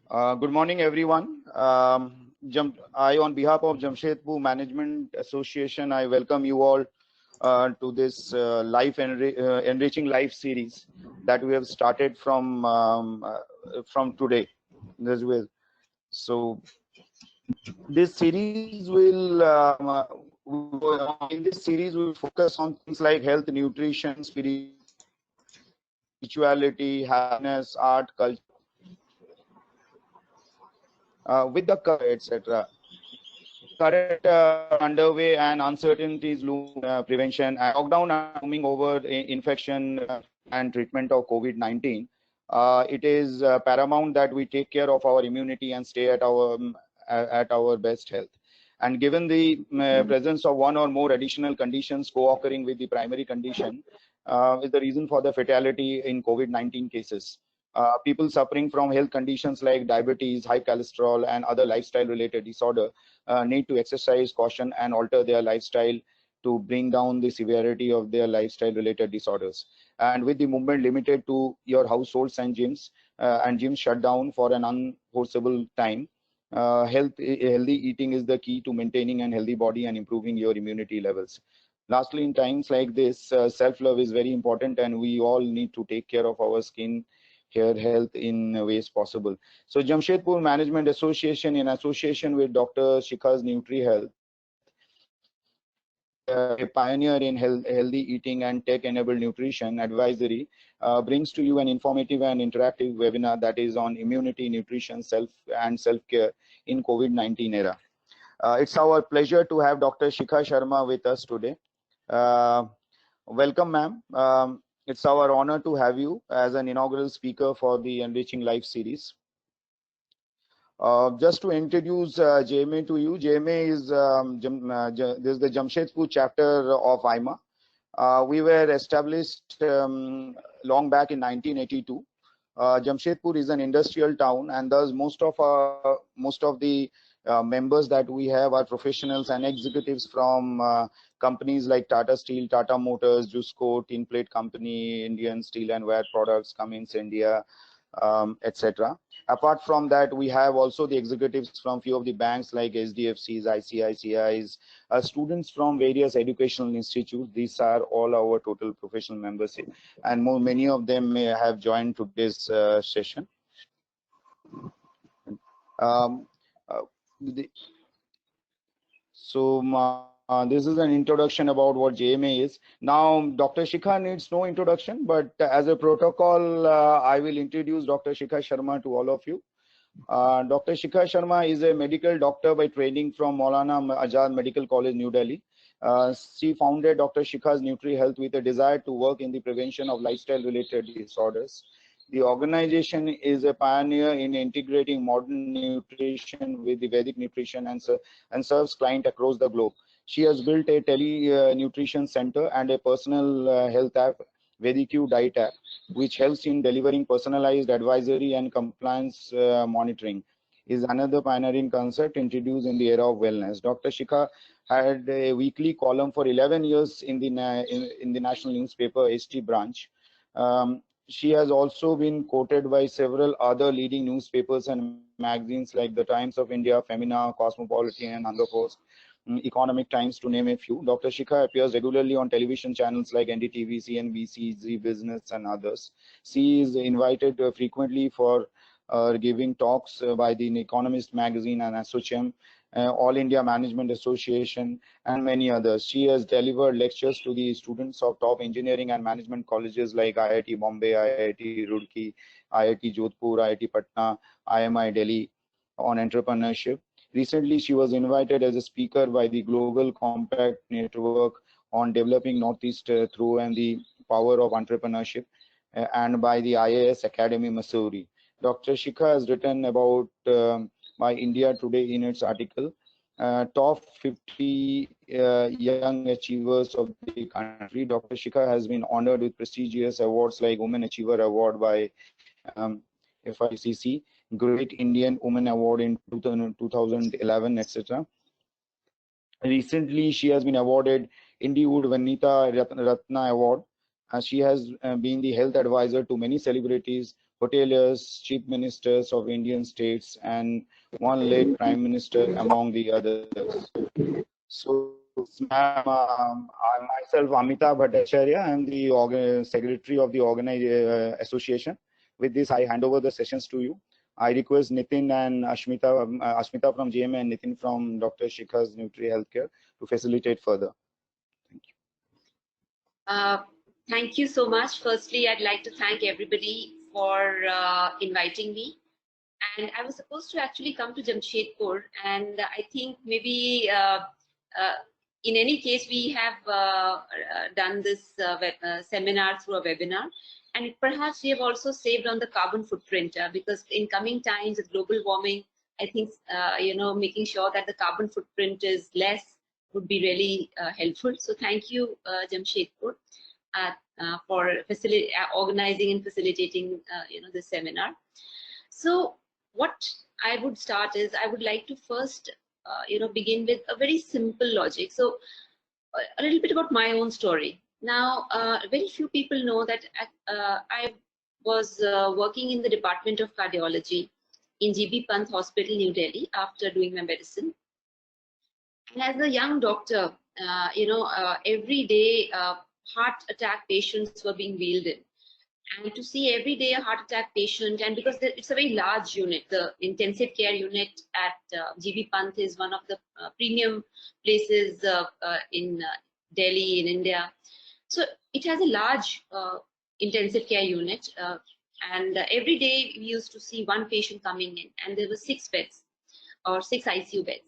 Good morning, everyone. I, on behalf of Jamshedpur Management Association, I welcome you all to this Enriching Life series that we have started from today. This will so this series will in this series we will focus on things like health, nutrition, spirituality, happiness, art, culture, with the etc. Current underway and uncertainties loom prevention and lockdown are looming over infection and treatment of COVID-19. It is paramount that we take care of our immunity and stay at our best health. And given the presence of one or more additional conditions co-occurring with the primary condition, is the reason for the fatality in COVID-19 cases. People suffering from health conditions like diabetes, high cholesterol, and other lifestyle-related disorder need to exercise caution and alter their lifestyle to bring down the severity of their lifestyle-related disorders. And with the movement limited to your households and gyms shut down for an unforeseeable time, healthy eating is the key to maintaining a healthy body and improving your immunity levels. Lastly, in times like this, self-love is very important, and we all need to take care of our skin, hair health in ways possible. So Jamshedpur Management Association, in association with Dr. Shikha's Nutri Health, a pioneer in healthy eating and tech-enabled nutrition advisory, brings to you an informative and interactive webinar that is on immunity, nutrition, self-care in COVID-19 era. It's our pleasure to have Dr. Shikha Sharma with us today. Welcome, ma'am. It's our honor to have you as an inaugural speaker for the Enriching Life series. Just to introduce JMA to you, JMA is this is the Jamshedpur chapter of IMA. We were established long back in 1982. Jamshedpur is an industrial town, and thus most of the members that we have are professionals and executives from companies like Tata Steel, Tata Motors, Jusco, Tin Plate Company, Indian Steel and Wire Products, Cummins India, etc. Apart from that, we have also the executives from few of the banks like SDFCs, ICICIs, students from various educational institutes. These are all our total professional members, and many of them may have joined today's session. Um, uh, this is an introduction about what JMA is. Now, Dr. Shikha needs no introduction, but as a protocol, I will introduce Dr. Shikha Sharma to all of you. Dr. Shikha Sharma is a medical doctor by training from Maulana Azad Medical College, New Delhi. She founded Dr. Shikha's Nutri Health with a desire to work in the prevention of lifestyle-related disorders. The organization is a pioneer in integrating modern nutrition with the Vedic nutrition and serves clients across the globe. She has built a tele-nutrition center and a personal health app, VediQ Diet app, which helps in delivering personalized advisory and compliance monitoring. Is another pioneering concept introduced in the era of wellness. Dr. Shikha had a weekly column for 11 years in the national newspaper ST branch. She has also been quoted by several other leading newspapers and magazines like the Times of India, Femina, Cosmopolitan, and Hunger Post, Economic Times, to name a few. Dr. Shikha appears regularly on television channels like NDTV, CNBC, Zee Business, and others. She is invited frequently for giving talks by the Economist magazine and ASSOCHAM, All India Management Association, and many others. She has delivered lectures to the students of top engineering and management colleges like IIT Bombay, IIT Roorkee, IIT Jodhpur, IIT Patna, IMI Delhi on entrepreneurship. Recently, she was invited as a speaker by the Global Compact Network on developing Northeast through and the power of entrepreneurship, and by the IAS Academy, Missouri. Dr. Shikha has written about by India Today in its article, Top 50 Young Achievers of the Country. Dr. Shikha has been honored with prestigious awards like Women Achiever Award by FICC, Great Indian Woman Award in 2011, etc. Recently, she has been awarded Indiewood Vanita Ratna Award. She has been the health advisor to many celebrities hoteliers, chief ministers of Indian states, and one late prime minister among the others. So yes, ma'am, I myself, Amitabh Bhattacharya, I am the secretary of the association. With this, I hand over the sessions to you. I request Nitin and Ashmita from JMA and Nitin from Dr. Shikhas Nutri Healthcare to facilitate further. Thank you. Thank you so much. Firstly, I'd like to thank everybody for inviting me. And I was supposed to actually come to Jamshedpur, and I think maybe in any case we have done this seminar through a webinar, and perhaps we have also saved on the carbon footprint because in coming times with global warming, I think making sure that the carbon footprint is less would be really helpful. So thank you, Jamshedpur, for organizing and facilitating this seminar. So what I would start is I would like to first begin with a very simple logic. So a little bit about my own story. Now, very few people know that I was working in the Department of Cardiology in GB Pant Hospital, New Delhi, after doing my medicine. And as a young doctor, every day heart attack patients were being wheeled in. And to see every day a heart attack patient, and because it's a very large unit, the intensive care unit at GB Pant is one of the premium places in Delhi, in India. So it has a large intensive care unit, and every day we used to see one patient coming in, and there were 6 beds or 6 ICU beds.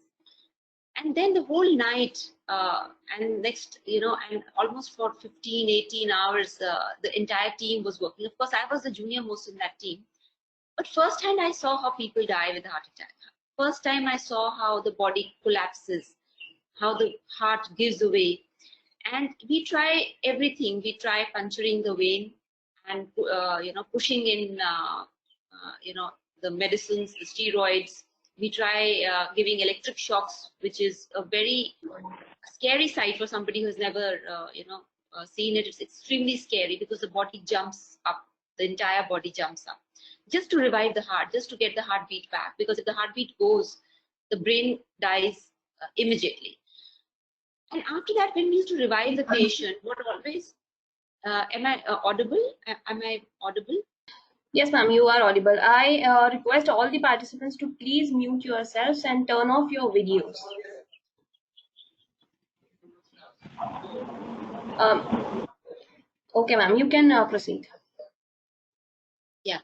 And then the whole night and next, and almost for 15, 18 hours, the entire team was working. Of course, I was the junior most in that team. But firsthand, I saw how people die with heart attack. First time I saw how the body collapses, how the heart gives away. And we try everything. We try puncturing the vein and, pushing in, the medicines, the steroids. We try giving electric shocks, which is a very scary sight for somebody who's never, seen it. It's extremely scary because the body jumps up, the entire body jumps up, just to revive the heart, just to get the heartbeat back. Because if the heartbeat goes, the brain dies immediately. And after that, when we used to revive the patient, what always, am I audible? Am I audible? Yes, ma'am, you are audible. I request all the participants to please mute yourselves and turn off your videos. Okay, ma'am, you can proceed. Yeah.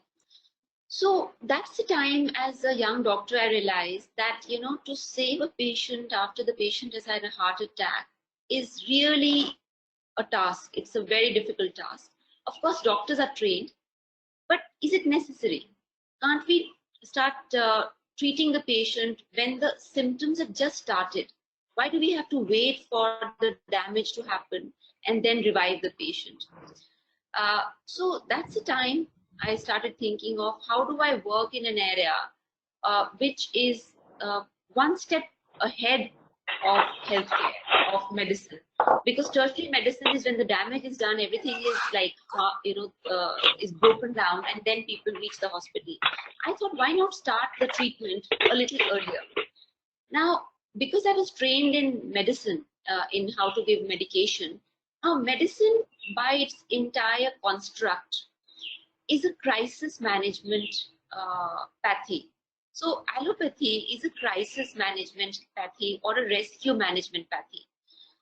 So that's the time as a young doctor I realized that, to save a patient after the patient has had a heart attack is really a task. It's a very difficult task. Of course, doctors are trained. But is it necessary? Can't we start treating the patient when the symptoms have just started? Why do we have to wait for the damage to happen and then revive the patient? So that's the time I started thinking of how do I work in an area which is one step ahead of healthcare, of medicine. Because tertiary medicine is when the damage is done, everything is like, is broken down, and then people reach the hospital. I thought, why not start the treatment a little earlier? Now, because I was trained in medicine, in how to give medication, now medicine by its entire construct is a crisis management pathy. So allopathy is a crisis management pathy or a rescue management pathy,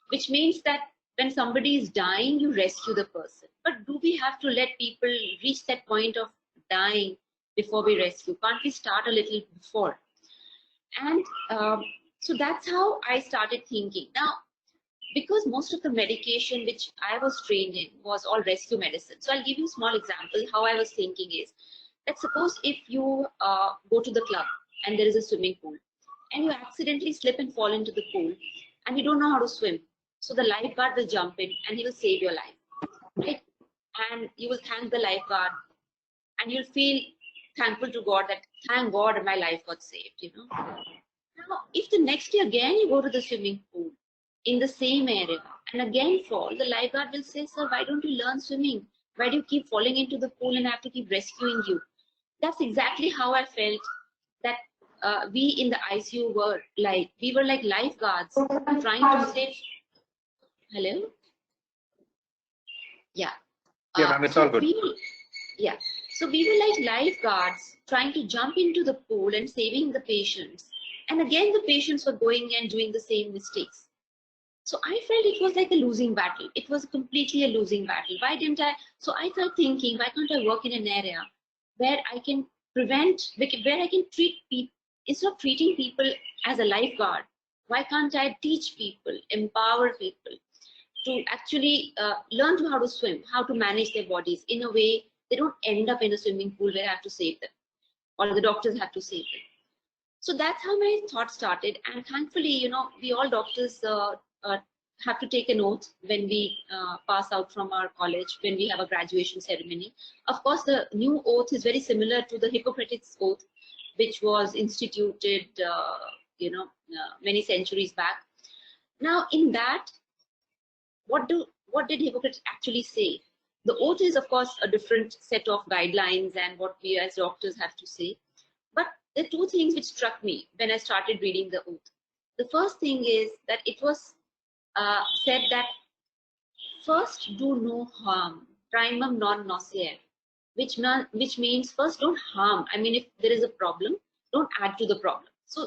which means that when somebody is dying, you rescue the person. But do we have to let people reach that point of dying before we rescue? Can't we start a little before? And so that's how I started thinking. Now, because most of the medication which I was trained in was all rescue medicine. So I'll give you a small example. How I was thinking is that suppose if you go to the club and there is a swimming pool and you accidentally slip and fall into the pool and you don't know how to swim. So the lifeguard will jump in and he will save your life, right? And you will thank the lifeguard and you'll feel thankful to God that thank God my life got saved, Now, if the next day again you go to the swimming pool in the same area and again fall, the lifeguard will say, sir, why don't you learn swimming? Why do you keep falling into the pool and I have to keep rescuing you? that's exactly how I felt that we in the ICU were like, we were like lifeguards trying to save. Hello? Yeah. Yeah, ma'am, it's So all good. yeah. So we were like lifeguards trying to jump into the pool and saving the patients. And again, the patients were going and doing the same mistakes. So I felt it was like a losing battle. It was completely a losing battle. Why didn't I? So I started thinking, why can't I work in an area where I can prevent, where I can treat people, instead of treating people as a lifeguard, why can't I teach people, empower people to actually learn to how to swim, how to manage their bodies in a way they don't end up in a swimming pool where I have to save them or the doctors have to save them. So that's how my thought started. And thankfully, you know, we all doctors have to take an oath when we pass out from our college, when we have a graduation ceremony. Of course, the new oath is very similar to the Hippocratic oath, which was instituted, many centuries back. Now, in that, what did Hippocrates actually say? The oath is, of course, a different set of guidelines and what we as doctors have to say. But there are two things which struck me when I started reading the oath. The first thing is that it was said that first do no harm, primum non nocere, which means first don't harm. I mean, if there is a problem, don't add to the problem. So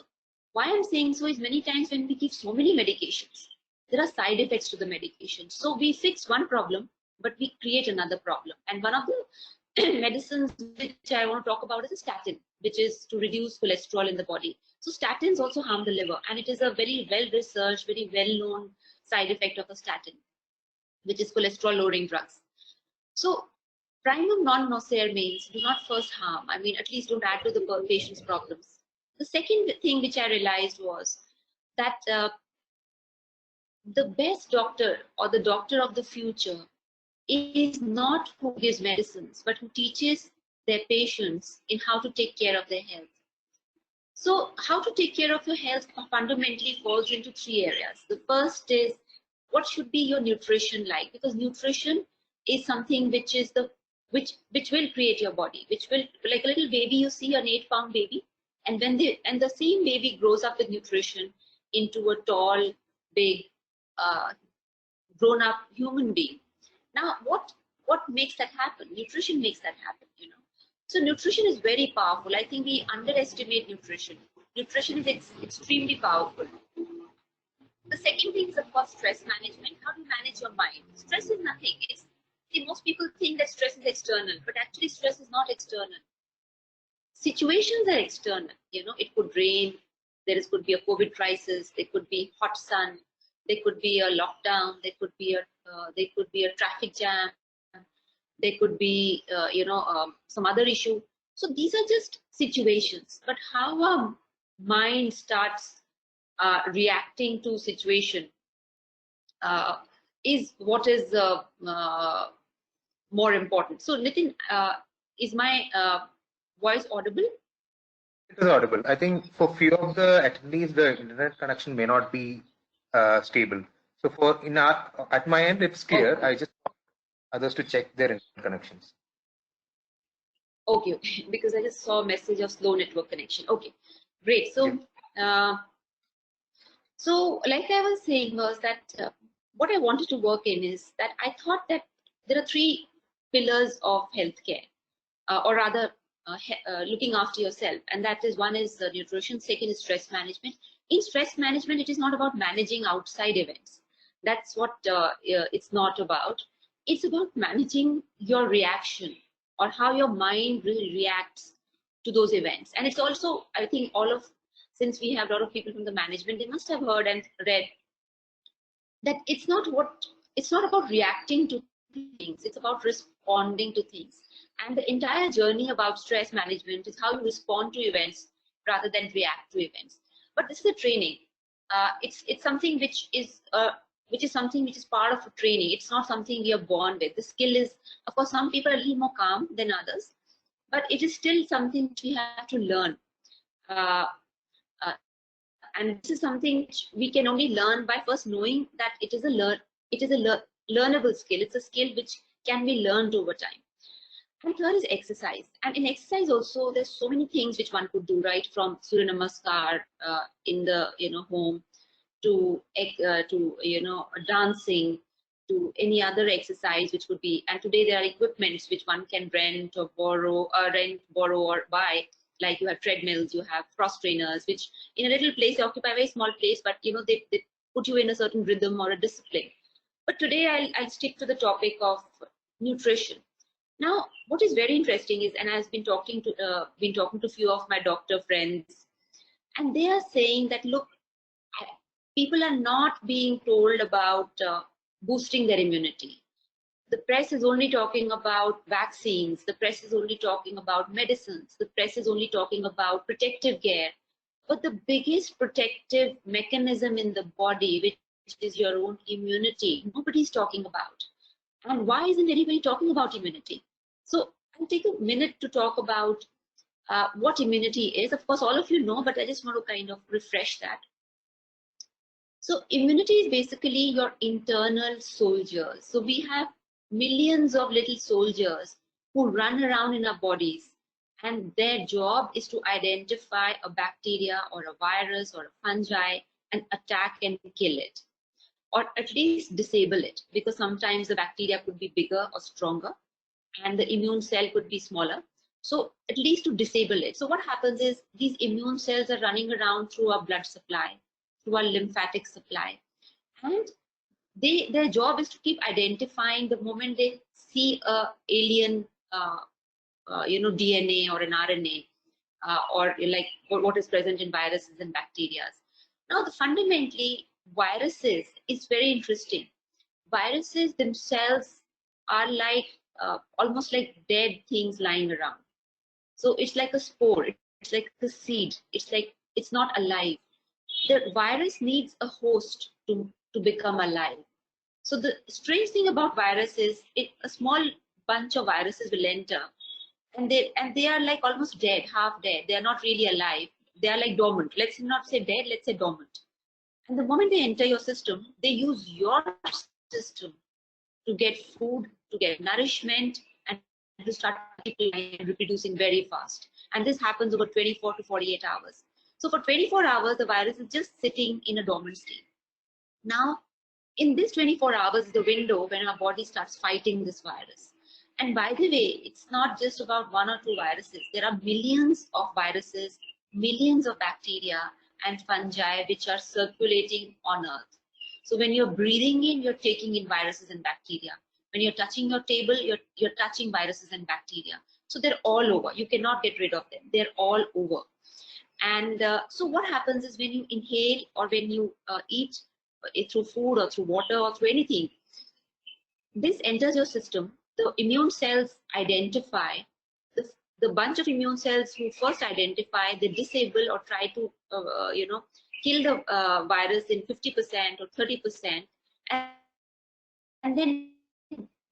why I'm saying so is many times when we give so many medications, there are side effects to the medication. So we fix one problem, but we create another problem. And one of the medicines which I want to talk about is a statin, which is to reduce cholesterol in the body. So statins also harm the liver, and it is a very well-researched, very well-known side effect of a statin, which is cholesterol-lowering drugs. So primum non nocere means do not first harm. I mean, at least don't add to the patient's problems. The second thing which I realized was that the best doctor or the doctor of the future is not who gives medicines, but who teaches their patients in how to take care of their health. So how to take care of your health fundamentally falls into three areas. The first is what should be your nutrition like, because nutrition is something which is which will create your body, which will, like a little baby, you see an 8-pound baby, and when the same baby grows up with nutrition into a tall, big, grown up human being. Now what makes that happen? Nutrition makes that happen, you know. So nutrition is very powerful. I think we underestimate nutrition. Nutrition is extremely powerful. The second thing is, of course, stress management. How do you manage your mind? Stress is nothing. See, most people think that stress is external, but actually stress is not external. Situations are external. You know, it could rain. Could be a COVID crisis. There could be hot sun. There could be a lockdown. There could be a traffic jam. There could be, some other issue. So these are just situations. But how our mind starts reacting to situation is what is more important. So Nitin, is my voice audible? It is audible. I think for few of the attendees, the internet connection may not be stable. So at my end, it's clear. Okay. I just want others to check their internet connections. Okay, because I just saw a message of slow network connection. Okay, great. So, so like I was saying was that what I wanted to work in is that I thought that there are three pillars of healthcare, or rather looking after yourself. And that is, one is nutrition, second is stress management. In stress management, it is not about managing outside events. That's what it's not about. It's about managing your reaction, or how your mind really reacts to those events. And it's also, I think since we have a lot of people from the management, they must have heard and read that it's not about reacting to things, it's about responding to things. And the entire journey about stress management is how you respond to events rather than react to events. But this is a training. It's something which is something which is part of a training. It's not something we are born with. The skill is, of course, some people are a little more calm than others, but it is still something which we have to learn. And this is something which we can only learn by first knowing that it is a learnable skill. It's a skill which can be learned over time. And third is exercise. And in exercise also, there's so many things which one could do, right? From Surya Namaskar in the home to dancing, to any other exercise which could be. And today there are equipments which one can rent or borrow, or buy. Like you have treadmills, you have cross trainers, which in a little place they occupy a very small place, but they put you in a certain rhythm or a discipline. But today I'll stick to the topic of nutrition. Now, what is very interesting is, and I've been talking to a few of my doctor friends, and they are saying that, look, people are not being told about boosting their immunity. The press is only talking about vaccines. The press is only talking about medicines. The press is only talking about protective gear. But the biggest protective mechanism in the body, which is your own immunity, nobody's talking about. And why isn't anybody talking about immunity? So I'll take a minute to talk about what immunity is. Of course, all of you know, but I just want to kind of refresh that. So immunity is basically your internal soldiers. So we have millions of little soldiers who run around in our bodies, and their job is to identify a bacteria or a virus or a fungi and attack and kill it, or at least disable it, because sometimes the bacteria could be bigger or stronger and the immune cell could be smaller. So at least to disable it. So what happens is these immune cells are running around through our blood supply, through our lymphatic supply, and their job is to keep identifying the moment they see a alien DNA or an RNA, or like what is present in viruses and bacteria. Now, fundamentally, viruses is very interesting. Viruses themselves are like almost like dead things lying around. So it's like a spore, it's like a seed, it's not alive. The virus needs a host to become alive. So the strange thing about virus is a small bunch of viruses will enter, and they are like almost dead, half dead. They are not really alive. They are like dormant. Let's not say dead, let's say dormant. And the moment they enter your system, they use your system to get food, to get nourishment, and to start multiplying and reproducing very fast. And this happens over 24 to 48 hours. So for 24 hours, the virus is just sitting in a dormant state. Now, in this 24 hours is the window when our body starts fighting this virus. And by the way, it's not just about one or two viruses. There are millions of viruses, millions of bacteria and fungi which are circulating on Earth. So when you're breathing in, you're taking in viruses and bacteria. When you're touching your table, you're touching viruses and bacteria. So they're all over. You cannot get rid of them. They're all over. And so what happens is when you inhale or when you eat through food or through water or through anything, this enters your system. The immune cells identify the bunch of immune cells who first identify, they disable or try to kill the virus in 50% or 30%, and then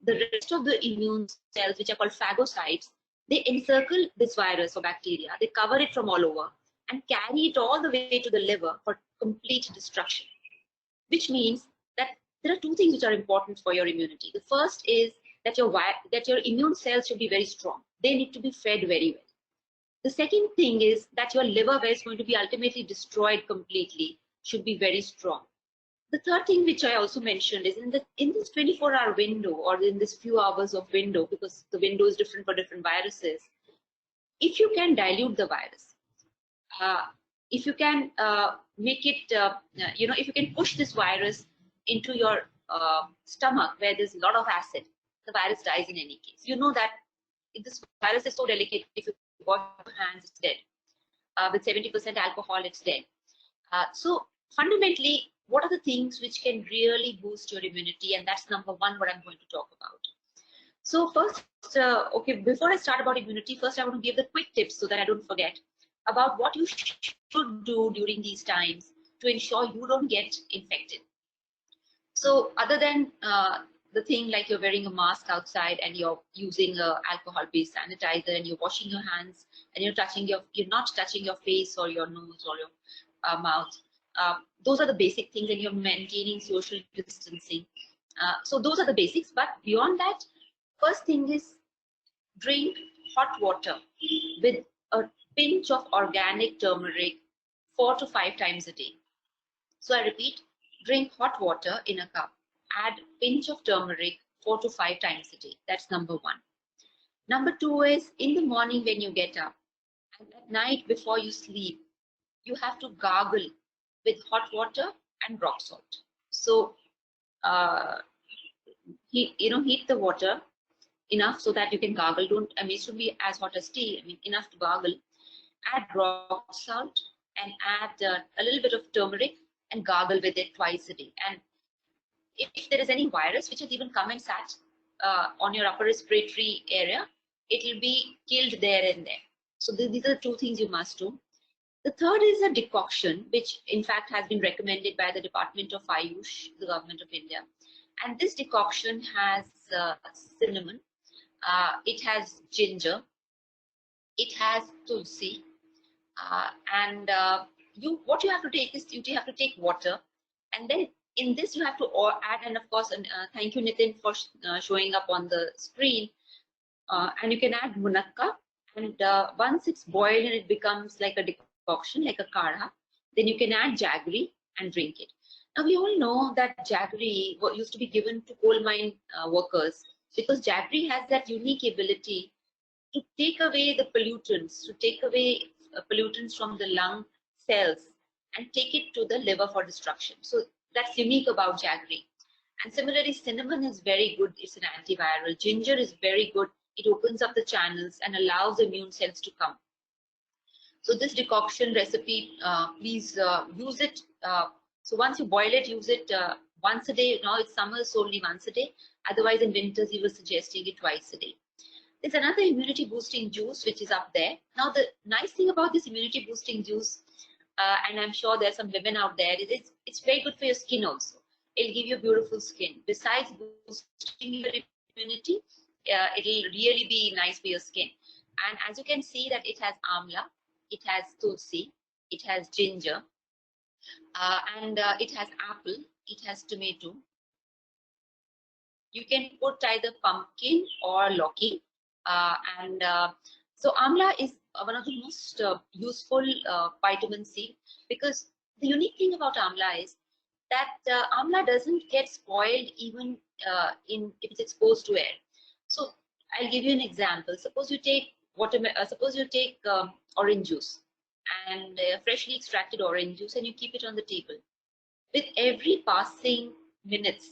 the rest of the immune cells, which are called phagocytes, they encircle this virus or bacteria, they cover it from all over and carry it all the way to the liver for complete destruction. Which means that there are two things which are important for your immunity. The first is that your immune cells should be very strong. They need to be fed very well. The second thing is that your liver, where it's going to be ultimately destroyed completely, should be very strong. The third thing which I also mentioned is in this 24-hour window, or in this few hours of window, because the window is different for different viruses, if you can dilute the virus, if you can make it, if you can push this virus into your stomach where there's a lot of acid, the virus dies in any case. You know that if this virus is so delicate, if you wash your hands, it's dead. With 70% alcohol, it's dead. So fundamentally, what are the things which can really boost your immunity? And that's number one, what I'm going to talk about. So first, before I start about immunity, first I want to give the quick tips so that I don't forget about what you should do during these times to ensure you don't get infected. So other than the thing like you're wearing a mask outside and you're using a alcohol-based sanitizer and you're washing your hands and you're not touching your face or your nose or your mouth. Those are the basic things, and you're maintaining social distancing. So those are the basics. But beyond that, first thing is drink hot water with a pinch of organic turmeric 4 to 5 times a day. So I repeat, drink hot water in a cup. Add pinch of turmeric 4 to 5 times a day. That's number one. Number two is in the morning when you get up and at night before you sleep, you have to gargle with hot water and rock salt. So heat the water enough so that you can gargle. It should be as hot as tea. Enough to gargle. Add rock salt and add a little bit of turmeric and gargle with it twice a day. And if there is any virus which has even come and sat on your upper respiratory area, it will be killed there and there. So these are the two things you must do. The third is a decoction, which in fact has been recommended by the Department of Ayush, the government of India. And this decoction has cinnamon, it has ginger, it has tulsi, and what you have to take is you have to take water, and then in this you have to add, and of course, thank you Nitin for showing up on the screen, and you can add munakka, and once it's boiled and it becomes like a decoction, like a kadha, then you can add jaggery and drink it. Now we all know that jaggery used to be given to coal mine workers, because jaggery has that unique ability to take away the pollutants, pollutants from the lung cells and take it to the liver for destruction. So that's unique about jaggery. And similarly, cinnamon is very good. It's an antiviral. Ginger is very good. It opens up the channels and allows immune cells to come. So this decoction recipe, please use it. So once you boil it, use it once a day. Now it's summer, so only once a day. Otherwise, in winters, you were suggesting it twice a day. There's another immunity boosting juice which is up there. Now the nice thing about this immunity boosting juice, and I'm sure there's some women out there, is it's very good for your skin also. It'll give you a beautiful skin. Besides boosting your immunity, it'll really be nice for your skin. And as you can see that it has amla, it has tulsi, it has ginger, and it has apple, it has tomato. You can put either pumpkin or lauki. So amla is one of the most useful vitamin C, because the unique thing about amla is that amla doesn't get spoiled even if it's exposed to air. So I'll give you an example. Suppose you take orange juice and freshly extracted orange juice, and you keep it on the table. With every passing minutes,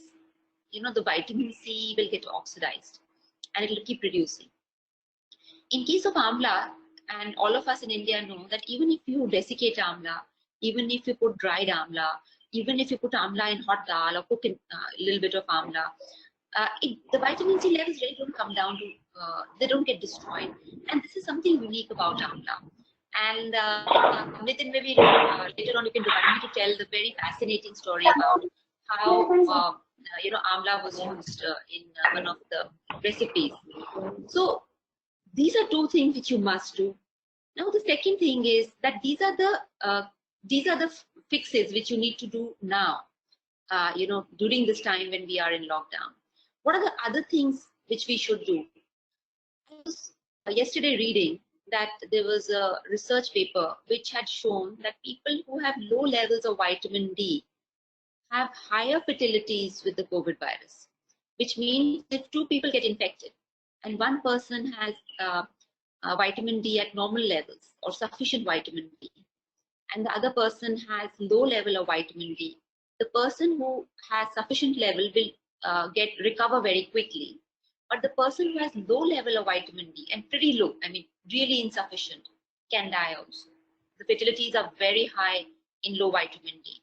the vitamin C will get oxidized and it will keep reducing. In case of amla, and all of us in India know that even if you desiccate amla, even if you put dried amla, even if you put amla in hot dal or cook in a little bit of amla, the vitamin C levels really don't come down to, they don't get destroyed. And this is something unique about amla. And Nitin, maybe later on you can remind me to tell the very fascinating story about how amla was used in one of the recipes. So these are two things which you must do. Now the second thing is that these are the fixes which you need to do now, during this time when we are in lockdown. What are the other things which we should do? I was yesterday reading that there was a research paper which had shown that people who have low levels of vitamin D have higher fatalities with the COVID virus, which means if two people get infected and one person has vitamin D at normal levels or sufficient vitamin D, and the other person has low level of vitamin D, the person who has sufficient level will recover very quickly. But the person who has low level of vitamin D and pretty low, really insufficient, can die also. The fatalities are very high in low vitamin D.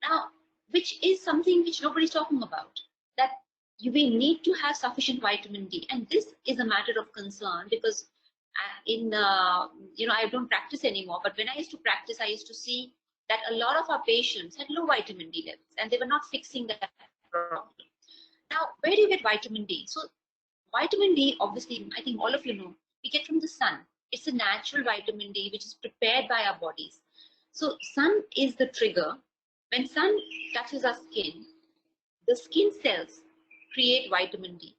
Now, which is something which nobody's talking about, that you will need to have sufficient vitamin D. And this is a matter of concern, because I don't practice anymore, but when I used to practice, I used to see that a lot of our patients had low vitamin D levels and they were not fixing that problem. Now, where do you get vitamin D? So vitamin D, obviously, I think all of you know, we get from the sun. It's a natural vitamin D which is prepared by our bodies. So sun is the trigger. When sun touches our skin, the skin cells create vitamin D.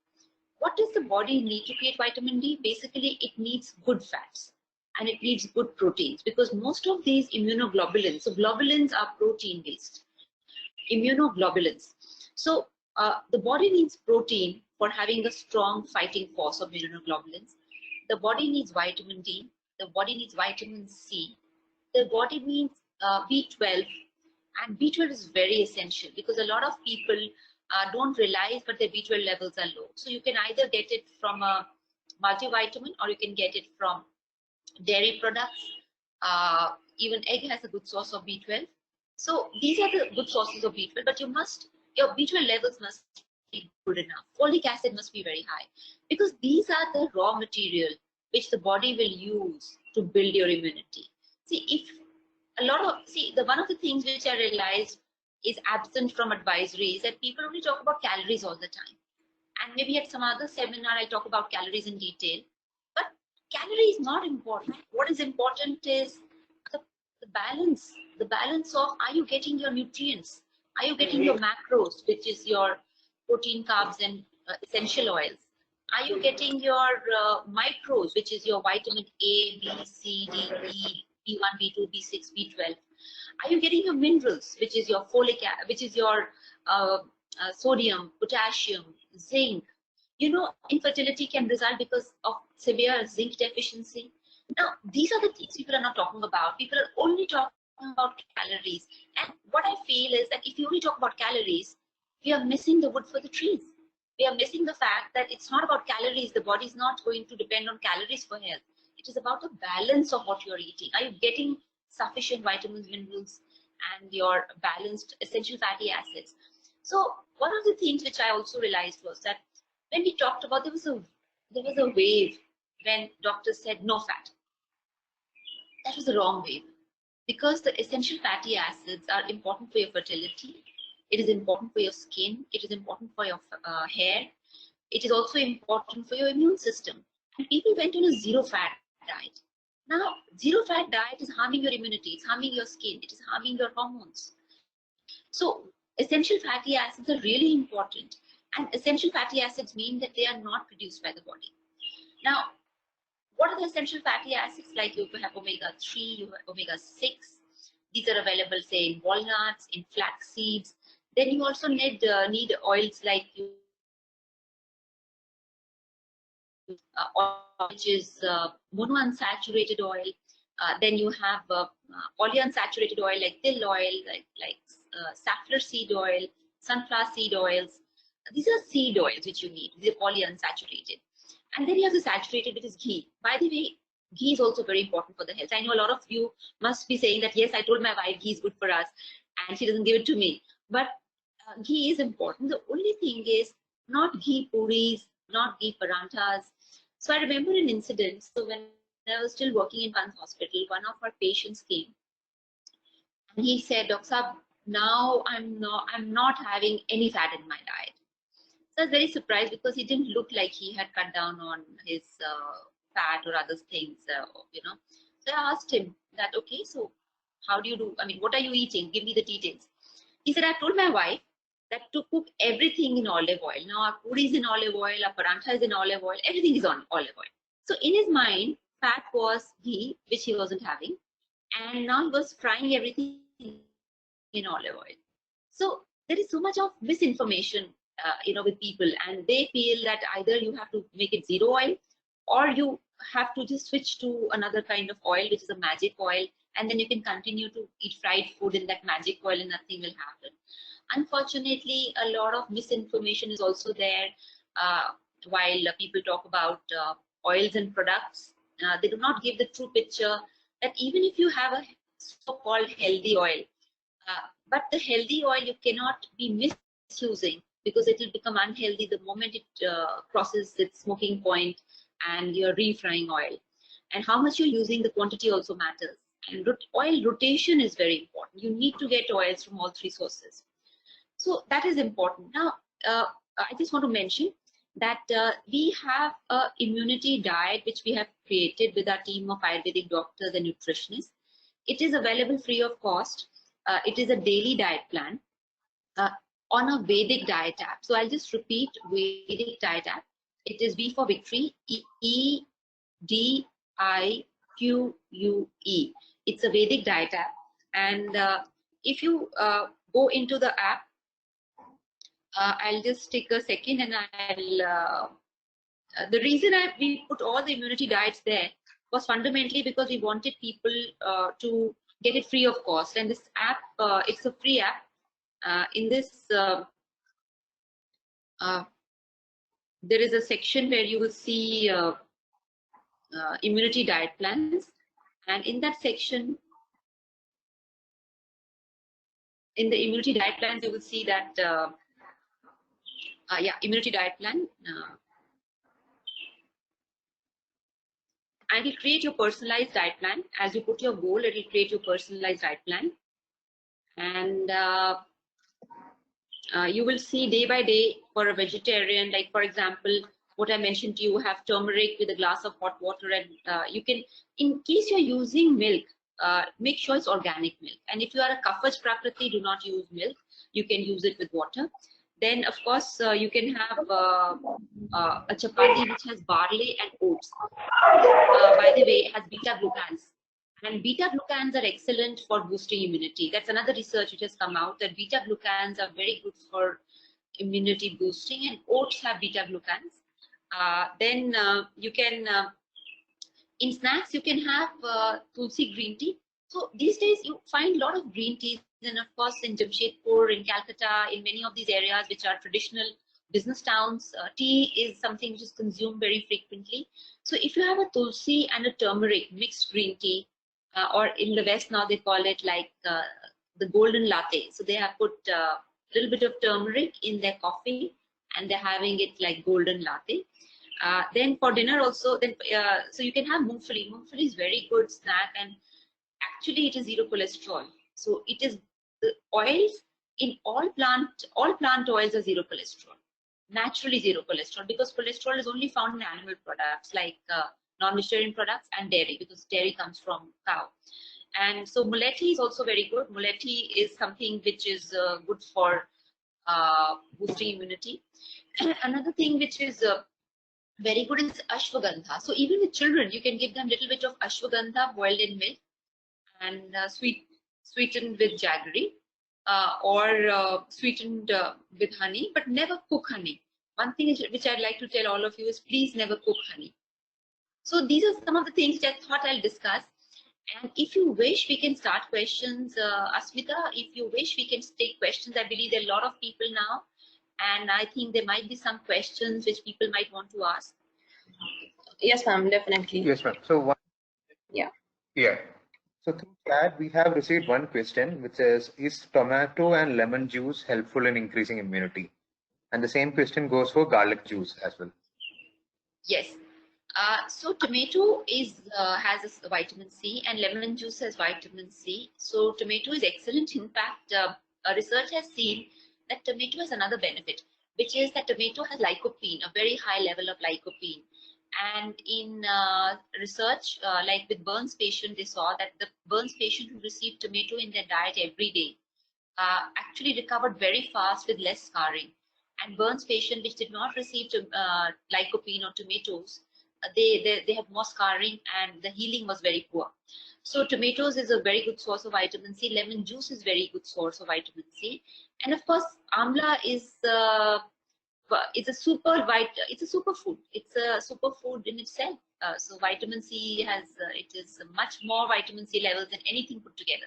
what does the body need to create vitamin D? Basically, it needs good fats and it needs good proteins, because most of these immunoglobulins, so globulins are protein based, immunoglobulins. So the body needs protein for having a strong fighting force of immunoglobulins. The body needs vitamin D. The body needs vitamin C. The body needs B12, and B12 is very essential because a lot of people don't realize, but their B12 levels are low. So you can either get it from a multivitamin or you can get it from dairy products. Even egg has a good source of B12. So these are the good sources of B12, but your B12 levels must be good enough. Folic acid must be very high, because these are the raw material which the body will use to build your immunity. See, one of the things which I realized is absent from advisory is that people only talk about calories all the time. And maybe at some other seminar, I talk about calories in detail. But calorie is not important. What is important is the balance of, are you getting your nutrients? Are you getting your macros, which is your protein, carbs, and essential oils? Are you getting your micros, which is your vitamin A, B, C, D, E, B1, B2, B6, B12? Are you getting your minerals, which is your which is your sodium, potassium, zinc? You know, infertility can result because of severe zinc deficiency. Now, these are the things people are not talking about. People are only talking about calories. And what I feel is that if you only talk about calories, we are missing the wood for the trees. We are missing the fact that it's not about calories. The body is not going to depend on calories for health. It is about the balance of what you're eating. Are you getting sufficient vitamins, minerals, and your balanced essential fatty acids? So one of the things which I also realized was that when we talked about, there was a wave when doctors said no fat. That was the wrong wave, because the essential fatty acids are important for your fertility. It is important for your skin. It is important for your hair. It is also important for your immune system. And people went on a zero fat diet. Now, zero fat diet is harming your immunity. It's harming your skin. It is harming your hormones. So essential fatty acids are really important. And essential fatty acids mean that they are not produced by the body. Now, what are the essential fatty acids? Like you have omega-3, you have omega-6. These are available, say, in walnuts, in flax seeds. Then you also need oils like oil, which is monounsaturated oil. Then you have polyunsaturated oil like dill oil, like safflower seed oil, sunflower seed oils. These are seed oils which you need. These are polyunsaturated. And then you have the saturated, which is ghee. By the way, ghee is also very important for the health. I know a lot of you must be saying that, yes, I told my wife ghee is good for us and she doesn't give it to me. But ghee is important. The only thing is not ghee puris, not ghee paranthas. So I remember an incident. So when I was still working in one hospital, one of our patients came and he said, Dr. Saab, now I'm not having any fat in my diet. So I was very surprised because he didn't look like he had cut down on his fat or other things, you know. So I asked him that, okay, so how do you do? I mean, what are you eating? Give me the details. He said, I told my wife that to cook everything in olive oil. Now our puri is in olive oil, our parantha is in olive oil, everything is on olive oil. So in his mind, fat was ghee, which he wasn't having. And now he was frying everything in olive oil. So there is so much of misinformation, you know, with people, and they feel that either you have to make it zero oil or you have to just switch to another kind of oil, which is a magic oil, and then you can continue to eat fried food in that magic oil and nothing will happen. Unfortunately, a lot of misinformation is also there. While people talk about oils and products, they do not give the true picture that even if you have a so-called healthy oil, but the healthy oil you cannot be misusing, because it will become unhealthy the moment it crosses its smoking point and you're refrying oil. And how much you're using, the quantity also matters. And oil rotation is very important. You need to get oils from all three sources. So that is important. Now, I just want to mention that we have an immunity diet which we have created with our team of Ayurvedic doctors and nutritionists. It is available free of cost. It is a daily diet plan on a Vedic diet app. So I'll just repeat: Vedic diet app. It is V for victory, EDIQUE. It's a Vedic diet app. And if you go into the app, I'll just take a second and I'll, the reason we put all the immunity diets there was fundamentally because we wanted people to get it free of cost. And this app, it's a free app. In this, there is a section where you will see immunity diet plans. And in that section, in the immunity diet plans, you will see that, immunity diet plan. And it'll create your personalized diet plan. As you put your goal, it'll create your personalized diet plan. And you will see day by day for a vegetarian, like for example, what I mentioned to you, have turmeric with a glass of hot water, and you can, in case you're using milk, make sure it's organic milk. And if you are a Kafaj Prakriti, do not use milk. You can use it with water. Then, of course, you can have a chapati which has barley and oats. By the way, it has beta glucans. And beta glucans are excellent for boosting immunity. That's another research which has come out, that beta glucans are very good for immunity boosting, and oats have beta glucans. Then you can, in snacks, you can have tulsi green tea. So these days you find a lot of green teas, and of course in Jamshedpur, in Calcutta, in many of these areas which are traditional business towns, tea is something which is consumed very frequently. So if you have a tulsi and a turmeric mixed green tea, or in the West now they call it like the golden latte. So they have put a little bit of turmeric in their coffee, and they're having it like golden latte. Then for dinner also, then so you can have mungfali. Mungfali is very good snack, and actually it is zero cholesterol. So it is the oils in all plant oils are zero cholesterol, naturally zero cholesterol, because cholesterol is only found in animal products like non-vegetarian products and dairy, because dairy comes from cow. And so mulethi is also very good. Mulethi is something which is good for boosting immunity. Another thing which is very good is ashwagandha. So even with children, you can give them a little bit of ashwagandha boiled in milk and sweetened with jaggery, or sweetened with honey, but never cook honey. One thing which I'd like to tell all of you is, please never cook honey. So these are some of the things that I thought I'll discuss. And if you wish, we can start questions. Asmita, if you wish, we can take questions. I believe there are a lot of people now, and I think there might be some questions which people might want to ask. Yes, ma'am, definitely. Yes, ma'am. So one. Yeah. Yeah. So through chat, we have received one question, which is tomato and lemon juice helpful in increasing immunity? And the same question goes for garlic juice as well. Yes. So tomato has a vitamin C, and lemon juice has vitamin C. So tomato is excellent. In fact, research has seen that tomato has another benefit, which is that tomato has lycopene, a very high level of lycopene. And in research, like with burns patient, they saw that the burns patient who received tomato in their diet every day actually recovered very fast with less scarring. And burns patient which did not receive lycopene or tomatoes, they had more scarring, and the healing was very poor. So tomatoes is a very good source of vitamin C. Lemon juice is very good source of vitamin C. And of course, amla is it's a superfood. It's a superfood in itself. So vitamin C has it is much more vitamin C levels than anything put together.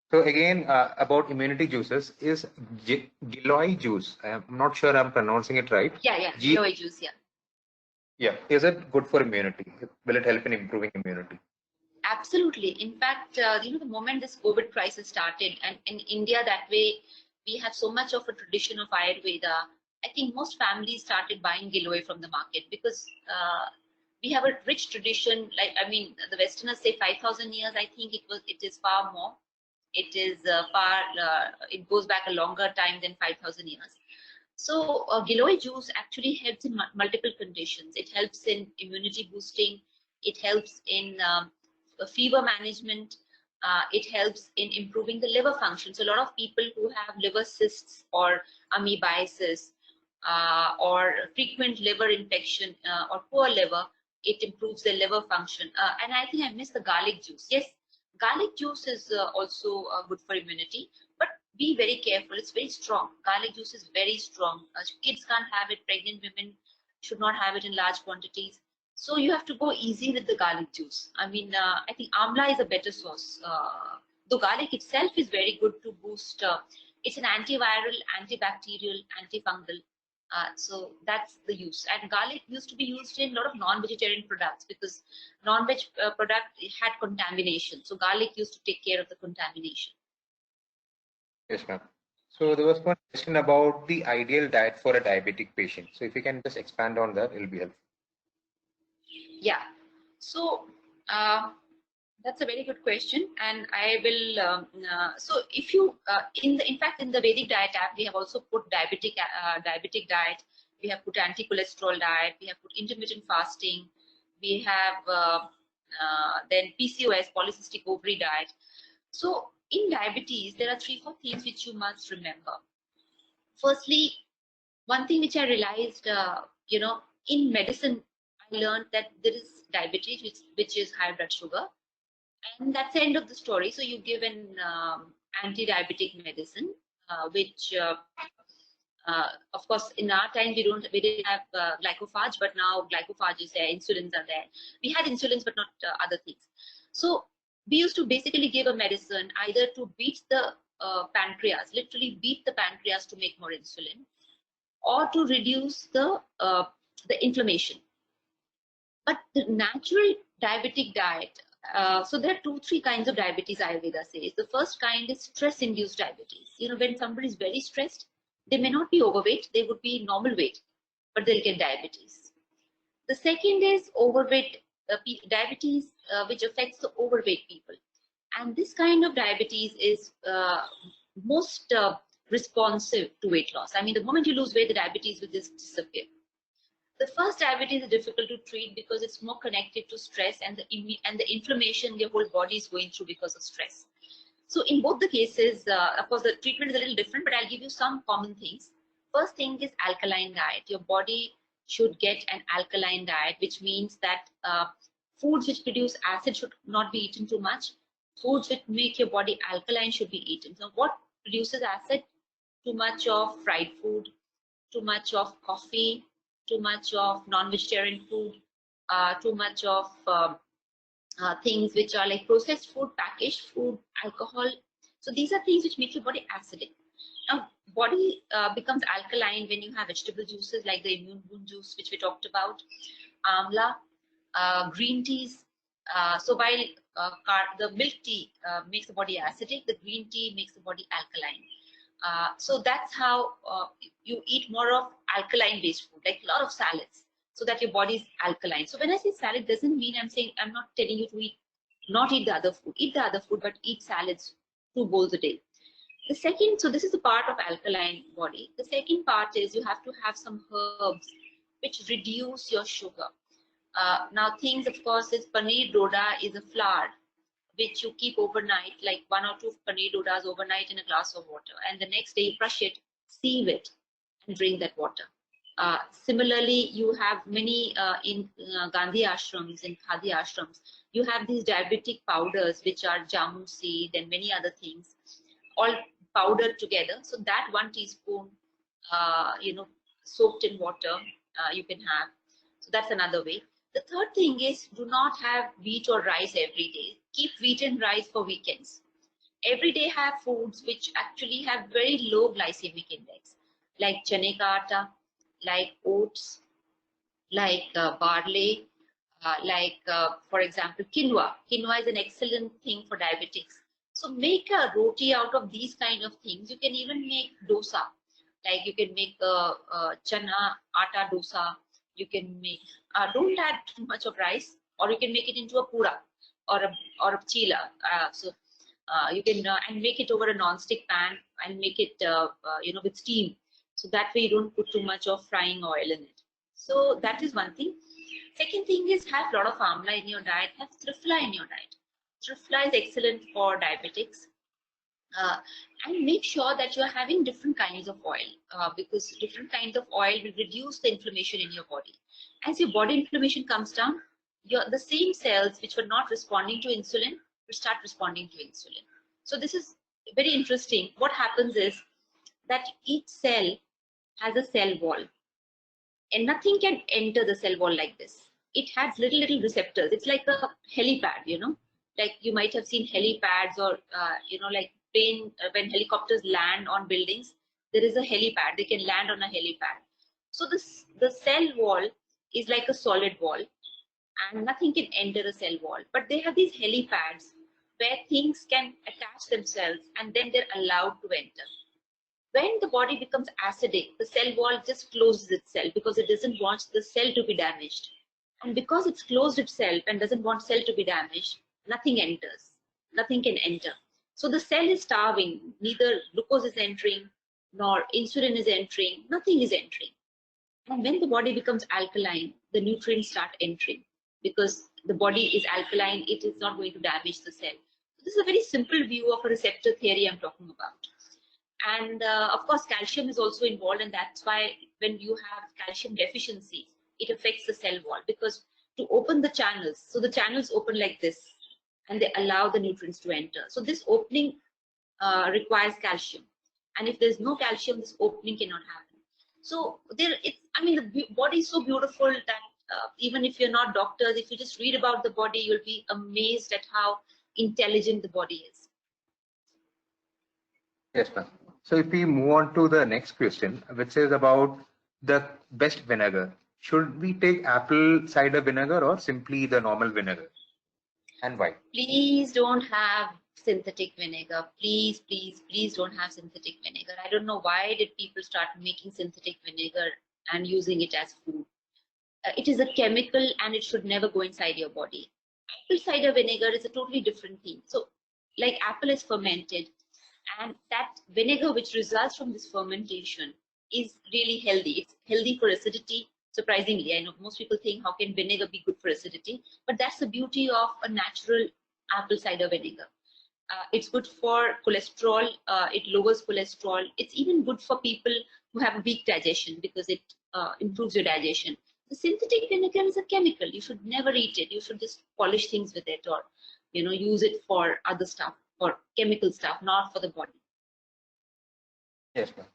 So again, about immunity juices, is giloy juice. I'm not sure I'm pronouncing it right. Yeah, giloy juice. Yeah. Yeah. Is it good for immunity? Will it help in improving immunity? Absolutely. In fact, the moment this COVID crisis started, and in India that way, we have so much of a tradition of Ayurveda. I think most families started buying giloy from the market, because we have a rich tradition. Like, I mean, the Westerners say 5,000 years. I think it is far more. It is it goes back a longer time than 5,000 years. So giloy juice actually helps in multiple conditions. It helps in immunity boosting. It helps in fever management. It helps in improving the liver function. So a lot of people who have liver cysts or amoebiasis, or frequent liver infection or poor liver, it improves the liver function. And I think I missed the garlic juice. Yes, garlic juice is also good for immunity, but be very careful. It's very strong. Garlic juice is very strong. Kids can't have it. Pregnant women should not have it in large quantities. So you have to go easy with the garlic juice. I mean, I think amla is a better source. The garlic itself is very good to boost. It's an antiviral, antibacterial, antifungal. So that's the use. And garlic used to be used in a lot of non-vegetarian products because non-veg product had contamination. So garlic used to take care of the contamination. Yes, ma'am. So there was one question about the ideal diet for a diabetic patient. So if you can just expand on that, it'll be helpful. Yeah. So that's a very good question, and I will. So if you in fact in the Vedic diet app we have also put diabetic diet. We have put anti-cholesterol diet. We have put intermittent fasting. We have then PCOS, polycystic ovary diet. So in diabetes, there are 3-4 things which you must remember. Firstly, one thing which I realized, in medicine, I learned that there is diabetes, which is high blood sugar, and that's the end of the story. So you give an anti-diabetic medicine, which, of course, in our time we didn't have glycophage, but now glycophage is there, insulins are there. We had insulins, but not other things. So we used to basically give a medicine either to beat the pancreas, literally beat the pancreas to make more insulin, or to reduce the inflammation. But the natural diabetic diet, so there are 2-3 kinds of diabetes Ayurveda says. The first kind is stress-induced diabetes. When somebody is very stressed, they may not be overweight, they would be normal weight, but they'll get diabetes. The second is overweight diabetes, which affects the overweight people. And this kind of diabetes is most responsive to weight loss. I mean, the moment you lose weight, the diabetes will just disappear. The first diabetes is difficult to treat because it's more connected to stress and the inflammation your whole body is going through because of stress. So in both the cases, of course, the treatment is a little different, but I'll give you some common things. First thing is alkaline diet. Your body should get an alkaline diet, which means that foods which produce acid should not be eaten too much. Foods which make your body alkaline should be eaten. So what produces acid? Too much of fried food, too much of coffee, too much of non-vegetarian food, too much of things which are like processed food, packaged food, alcohol. So these are things which make your body acidic. Now, body becomes alkaline when you have vegetable juices like the immune boon juice, which we talked about, amla, green teas. So while the milk tea makes the body acidic, the green tea makes the body alkaline. So that's how you eat more of alkaline based food, like a lot of salads, so that your body is alkaline. So when I say salad, doesn't mean I'm not telling you to not eat the other food. Eat the other food, but eat salads 2 bowls a day. The second, so this is the part of alkaline body. The second part is you have to have some herbs which reduce your sugar. Now things, of course, is paneer doda is a flour which you keep overnight, like 1 or 2 paneer dodas overnight in a glass of water, and the next day you crush it, sieve it, and drink that water. Similarly, you have many in Gandhi ashrams, in Khadi ashrams, you have these diabetic powders which are jamun seed and many other things, all powdered together. So that 1 teaspoon, soaked in water, you can have. So that's another way. The third thing is do not have wheat or rice every day. Keep wheat and rice for weekends. Every day have foods which actually have very low glycemic index, like chane ka atta, like oats, like barley, for example, quinoa. Quinoa is an excellent thing for diabetics. So make a roti out of these kind of things. You can even make dosa, like you can make chana atta dosa. You can make, don't add too much of rice, or you can make it into a pura or a chila. You can and make it over a non-stick pan and make it with steam. So that way you don't put too much of frying oil in it. So that is one thing. Second thing is have a lot of amla in your diet. Have triphala in your diet. Triphala is excellent for diabetics. And make sure that you're having different kinds of oil, because different kinds of oil will reduce the inflammation in your body. As your body inflammation comes down, the same cells which were not responding to insulin will start responding to insulin. So this is very interesting. What happens is that each cell has a cell wall, and nothing can enter the cell wall like this. It has little receptors. It's like a helipad, like you might have seen helipads, or like when helicopters land on buildings, there is a helipad. They can land on a helipad. So the cell wall is like a solid wall, and nothing can enter a cell wall. But they have these helipads where things can attach themselves, and then they're allowed to enter. When the body becomes acidic, the cell wall just closes itself because it doesn't want the cell to be damaged. And because it's closed itself and doesn't want cell to be damaged, nothing enters. Nothing can enter. So the cell is starving. Neither glucose is entering, nor insulin is entering. Nothing is entering. And when the body becomes alkaline, the nutrients start entering. Because the body is alkaline, it is not going to damage the cell. So this is a very simple view of a receptor theory I'm talking about. And of course, calcium is also involved, and that's why when you have calcium deficiency, it affects the cell wall, because to open the channels, so the channels open like this, and they allow the nutrients to enter. So this opening requires calcium, and if there's no calcium, this opening cannot happen. So the body is so beautiful that even if you're not doctors, if you just read about the body, you'll be amazed at how intelligent the body is. Yes, ma'am. So if we move on to the next question, which is about the best vinegar. Should we take apple cider vinegar or simply the normal vinegar? And why? Please don't have synthetic vinegar. Please don't have synthetic vinegar. I don't know why did people start making synthetic vinegar and using it as food. It is a chemical and it should never go inside your body. Apple cider vinegar is a totally different thing. So like apple is fermented, and that vinegar which results from this fermentation is really healthy. It's healthy for acidity. Surprisingly, I know most people think, how can vinegar be good for acidity? But that's the beauty of a natural apple cider vinegar. It's good for cholesterol. It lowers cholesterol. It's even good for people who have a weak digestion, because it improves your digestion. The synthetic vinegar is a chemical. You should never eat it. You should just polish things with it, or use it for other stuff, for chemical stuff, not for the body. Yes, ma'am.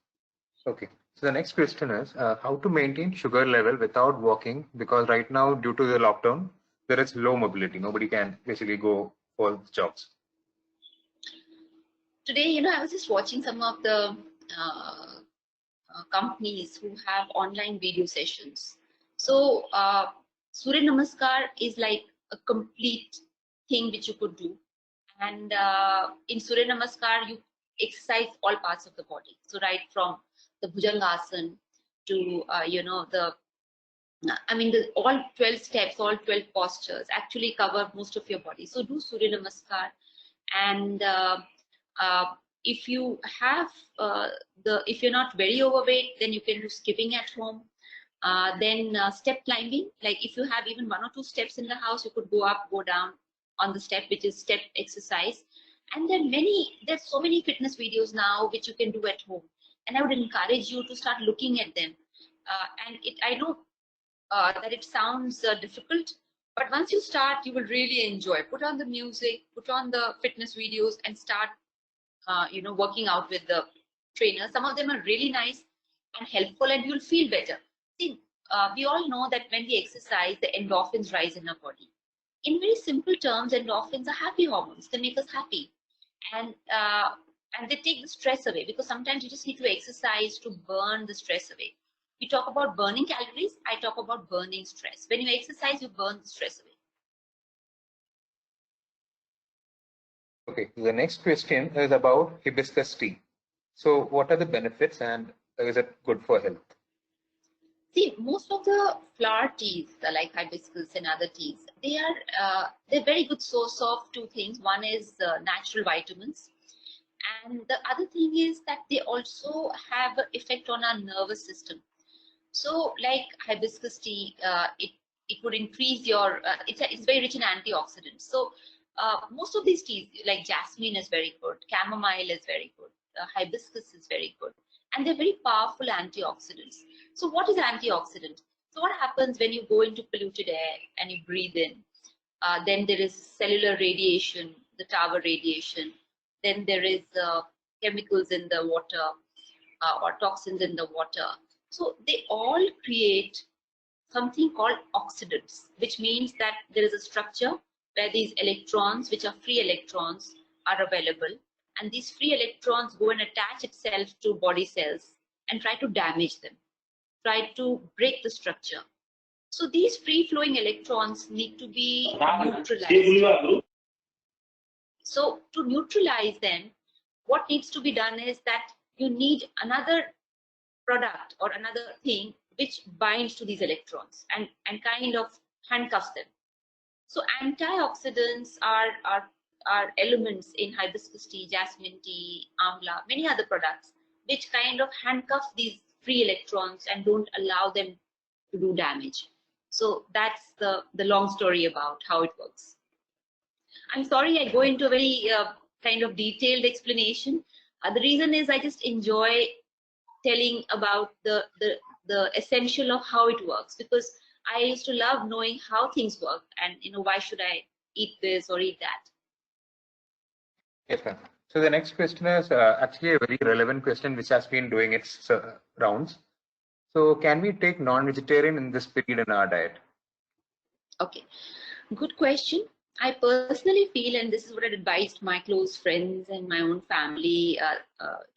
Okay. So the next question is how to maintain sugar level without walking, because right now due to the lockdown there is low mobility. Nobody can basically go for jogs. Today, I was just watching some of the companies who have online video sessions. So Surya Namaskar is like a complete thing which you could do. And in Surya Namaskar, you exercise all parts of the body. So right from the Bhujangasana to, all 12 steps, all 12 postures actually cover most of your body. So do Surya Namaskar. And if you have if you're not very overweight, then you can do skipping at home. Then step climbing, like if you have even 1 or 2 steps in the house, you could go up, go down on the step, which is step exercise. And there's so many fitness videos now which you can do at home, and I would encourage you to start looking at them. I know that it sounds difficult, but once you start, you will really enjoy. Put on the music, put on the fitness videos, and start working out with the trainer. Some of them are really nice and helpful, and you'll feel better. See, we all know that when we exercise, the endorphins rise in our body. In very simple terms, endorphins are happy hormones. They make us happy, and they take the stress away, because sometimes you just need to exercise to burn the stress away. We talk about burning calories. I talk about burning stress. When you exercise, you burn the stress away. Okay, the next question is about hibiscus tea. So what are the benefits, and is it good for health? See, most of the flower teas, like hibiscus and other teas, they're very good source of 2 things. One is natural vitamins, and the other thing is that they also have an effect on our nervous system. So, like hibiscus tea, it would increase your. It's very rich in antioxidants. So, most of these teas, like jasmine is very good, chamomile is very good, hibiscus is very good, and they're very powerful antioxidants. So what is antioxidant? So what happens when you go into polluted air and you breathe in? Then there is cellular radiation, the tower radiation. Then there is chemicals in the water or toxins in the water. So they all create something called oxidants, which means that there is a structure where these electrons, which are free electrons, are available. And these free electrons go and attach itself to body cells and try to damage them, try to break the structure. So these free-flowing electrons need to be neutralized. So to neutralize them, what needs to be done is that you need another product or another thing which binds to these electrons and kind of handcuffs them. So antioxidants are elements in hibiscus tea, jasmine tea, amla, many other products, which kind of handcuff these free electrons and don't allow them to do damage. So that's the long story about how it works. I'm sorry I go into a very kind of detailed explanation. The reason is I just enjoy telling about the essential of how it works, because I used to love knowing how things work and why should I eat this or eat that. Yes, ma'am. So the next question is actually a very relevant question which has been doing its rounds. So can we take non-vegetarian in this period in our diet? Okay, good question. I personally feel, and this is what I advised my close friends and my own family,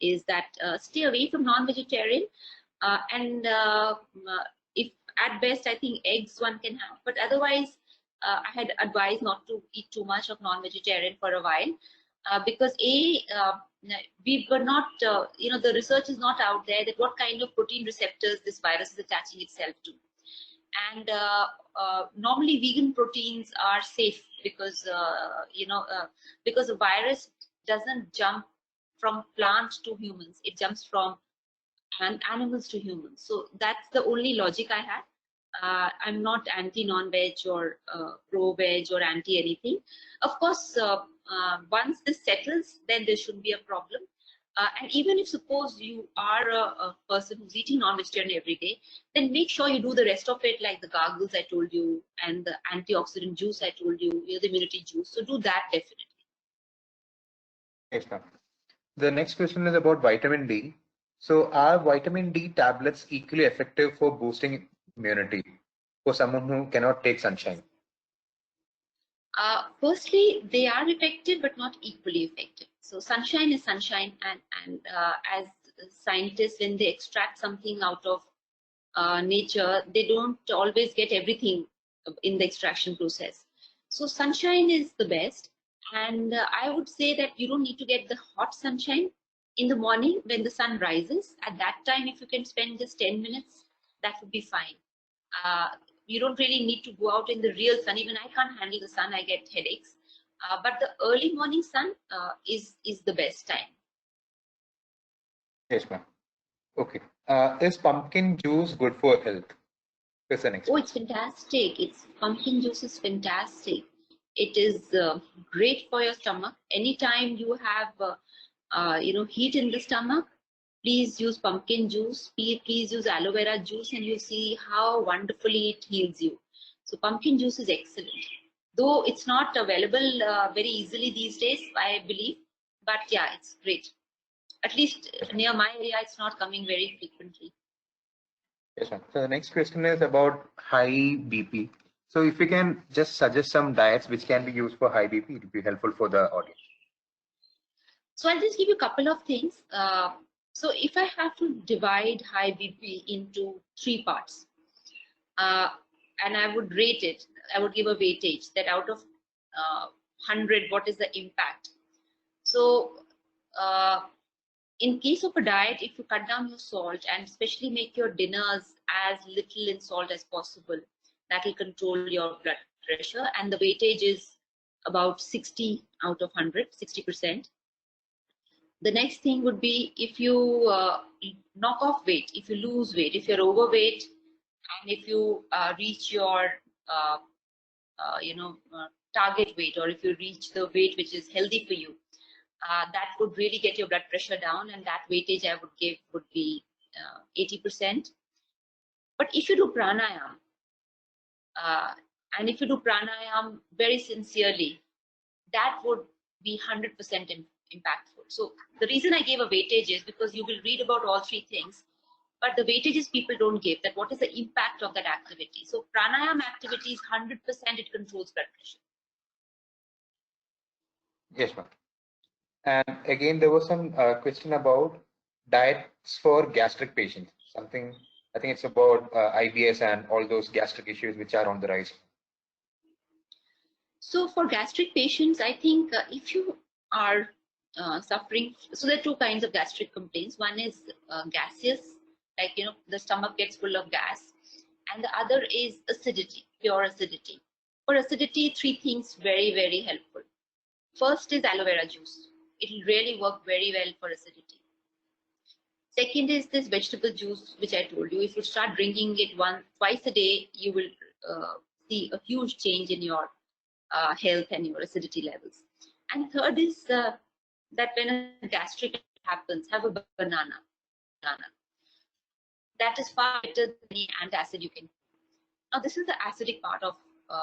is that stay away from non-vegetarian. And if at best, I think eggs one can have, but otherwise, I had advised not to eat too much of non-vegetarian for a while, because we were not, the research is not out there that what kind of protein receptors this virus is attaching itself to. And normally vegan proteins are safe because because the virus doesn't jump from plant to humans, it jumps from animals to humans. So that's the only logic I had. I'm not anti non-veg or pro-veg or anti anything. Of course, once this settles, then there shouldn't be a problem. And even if suppose you are a person who's eating non-vegetarian every day, then make sure you do the rest of it, like the gargles I told you and the antioxidant juice I told you, the immunity juice. So do that definitely. Yes, ma'am. The next question is about vitamin D. So are vitamin D tablets equally effective for boosting immunity for someone who cannot take sunshine? Firstly, they are effective, but not equally effective. So sunshine is sunshine, and as scientists, when they extract something out of nature, they don't always get everything in the extraction process. So sunshine is the best, and I would say that you don't need to get the hot sunshine in the morning when the sun rises. At that time, if you can spend just 10 minutes, that would be fine. You don't really need to go out in the real sun. Even I can't handle the sun, I get headaches. But the early morning sun is the best time. Yes, ma'am. Okay. Is pumpkin juice good for health? That's the next. Oh, it's fantastic. Pumpkin juice is fantastic. It is great for your stomach. Anytime you have heat in the stomach, please use pumpkin juice. Please use aloe vera juice, and you see how wonderfully it heals you. So pumpkin juice is excellent. Though it's not available very easily these days, I believe. But yeah, it's great. At least near my area, it's not coming very frequently. Yes, ma'am. So the next question is about high BP. So if you can just suggest some diets which can be used for high BP, it would be helpful for the audience. So I'll just give you a couple of things. So if I have to divide high BP into 3 parts, and I would rate it, I would give a weightage that out of 100, what is the impact? So in case of a diet, if you cut down your salt and especially make your dinners as little in salt as possible, that will control your blood pressure, and the weightage is about 60 out of 100, 60%. The next thing would be if you knock off weight, if you lose weight, if you're overweight, and if you reach your target weight, or if you reach the weight which is healthy for you, that would really get your blood pressure down, and that weightage I would give would be 80%. But if you do pranayam, and if you do pranayam very sincerely, that would be 100% impactful. So the reason I gave a weightage is because you will read about all three things, but the weightages people don't give, that what is the impact of that activity. So pranayam activity is 100%, it controls blood pressure. Yes, ma'am. And again, there was some question about diets for gastric patients. Something, I think it's about IBS and all those gastric issues which are on the rise. So for gastric patients, I think if you are suffering, so there are two kinds of gastric complaints. One is gaseous, like, the stomach gets full of gas, and the other is acidity, pure acidity. For acidity, three things very, very helpful. First is aloe vera juice. It will really work very well for acidity. Second is this vegetable juice, which I told you. If you start drinking it twice a day, you will see a huge change in your health and your acidity levels. And third is that when a gastric happens, have a banana. That is far better than any antacid you can. Now, this is the acidic part of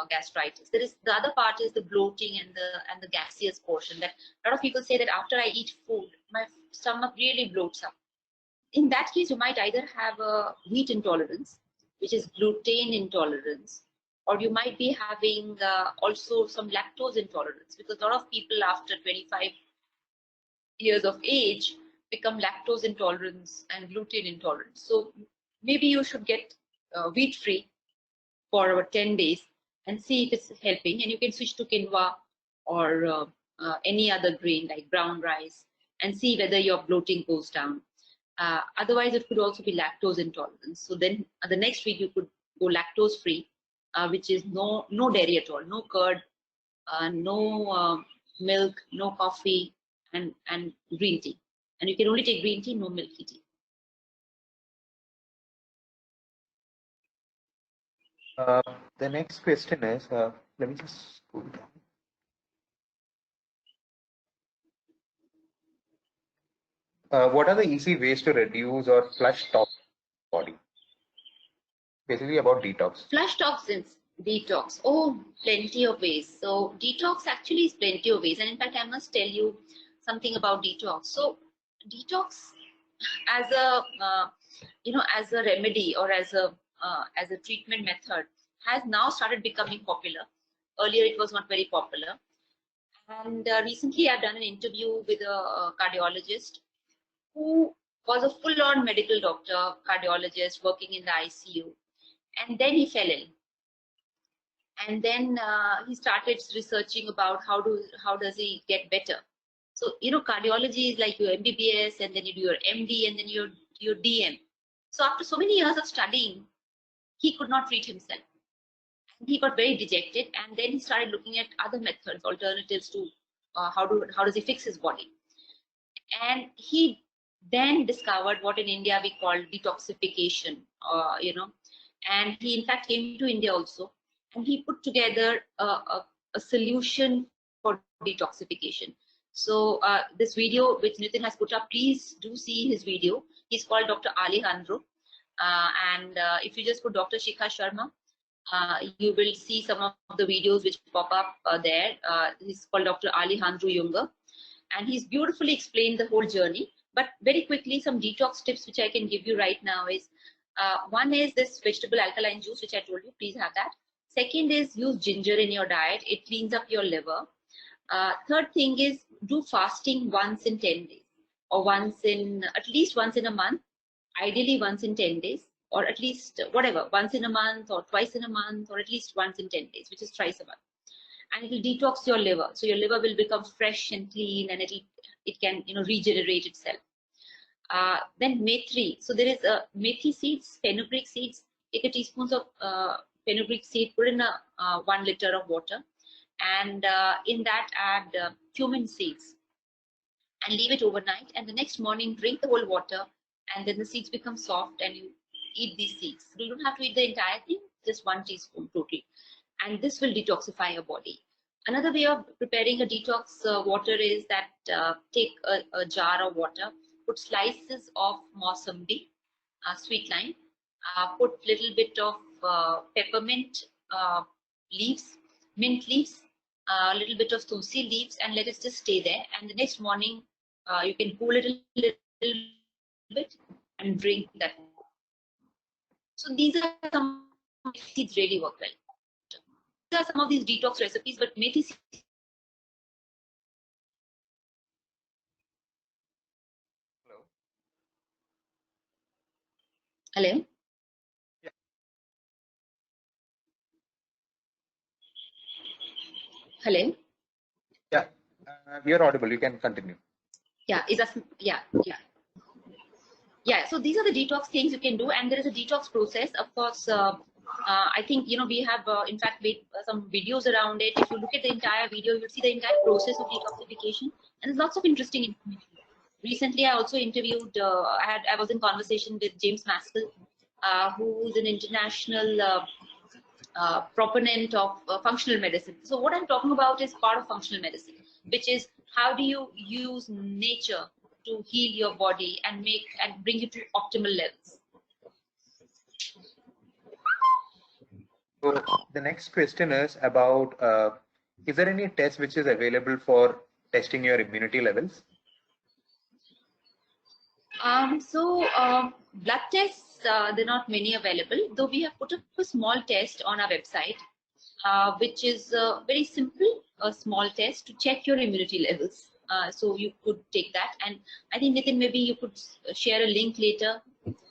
gastritis. There is the other part is the bloating and the gaseous portion. That a lot of people say that after I eat food, my stomach really bloats up. In that case, you might either have a wheat intolerance, which is gluten intolerance, or you might be having also some lactose intolerance, because a lot of people after 25 years of age become lactose intolerance and gluten intolerance. So maybe you should get wheat free for about 10 days and see if it's helping, and you can switch to quinoa or any other grain like brown rice and see whether your bloating goes down. Otherwise, it could also be lactose intolerance. So then the next week you could go lactose free, which is no dairy at all, no curd, no milk, no coffee, and green tea. And you can only take green tea, no milky tea. The next question is, let me just go down. What are the easy ways to reduce or flush toxins in the body? Basically about detox. Flush toxins, detox. Oh, plenty of ways. So detox actually is plenty of ways. And in fact, I must tell you something about detox. So detox as a, as a remedy or as a treatment method has now started becoming popular. Earlier, it was not very popular. And recently, I've done an interview with a cardiologist who was a full-on medical doctor, cardiologist working in the ICU. And then he fell ill. And then he started researching about how does he get better. So, cardiology is like your MBBS, and then you do your MD, and then your DM. So after so many years of studying, he could not treat himself. He got very dejected, and then he started looking at other methods, alternatives to how does he fix his body. And he then discovered what in India we call detoxification, and he in fact came to India also, and he put together a solution for detoxification. So this video which Nitin has put up, please do see his video. He's called Dr. Alejandro, and if you just put Dr. Shikha Sharma, you will see some of the videos which pop up there. He's called Dr. Alejandro Junger, and he's beautifully explained the whole journey. But very quickly, some detox tips which I can give you right now is, one is this vegetable alkaline juice, which I told you, please have that. Second is use ginger in your diet. It cleans up your liver. Third thing is do fasting once in 10 days, or at least once in a month, ideally once in 10 days, or at least whatever, once in a month or twice in a month, or at least once in 10 days, which is thrice a month. And it will detox your liver. So your liver will become fresh and clean, and it can regenerate itself. Then methi. So there is methi seeds, fenugreek seeds. Take a teaspoon of fenugreek seed, put in 1 liter of water, and in that add cumin seeds, and leave it overnight. And the next morning, drink the whole water, and then the seeds become soft, and you eat these seeds. You don't have to eat the entire thing, just 1 teaspoon totally. and this will detoxify your body. Another way of preparing a detox water is that take a jar of water, put slices of mossambi, sweet lime, put little bit of peppermint leaves, mint leaves, a little bit of tulsi leaves, and let it just stay there. And the next morning, you can cool it a little bit and drink that. So these are some seeds really work well. These are some of these detox recipes, but methi seeds. Hello. Hello. Yeah, you're audible. You can continue. Yeah. Is that yeah. So these are the detox things you can do, and there is a detox process. Of course, I think we have in fact made some videos around it. If you look at the entire video, you'll see the entire process of detoxification, and there's lots of interesting information. Recently, I also interviewed. I was in conversation with James Maskell, who is an international proponent of functional medicine. So what I'm talking about is part of functional medicine, which is how do you use nature to heal your body and bring you to optimal levels. So the next question is about, is there any test which is available for testing your immunity levels? Blood tests, there are not many available, though we have put up a small test on our website, which is very simple, a small test to check your immunity levels. So you could take that, and I think Nitin, maybe you could share a link later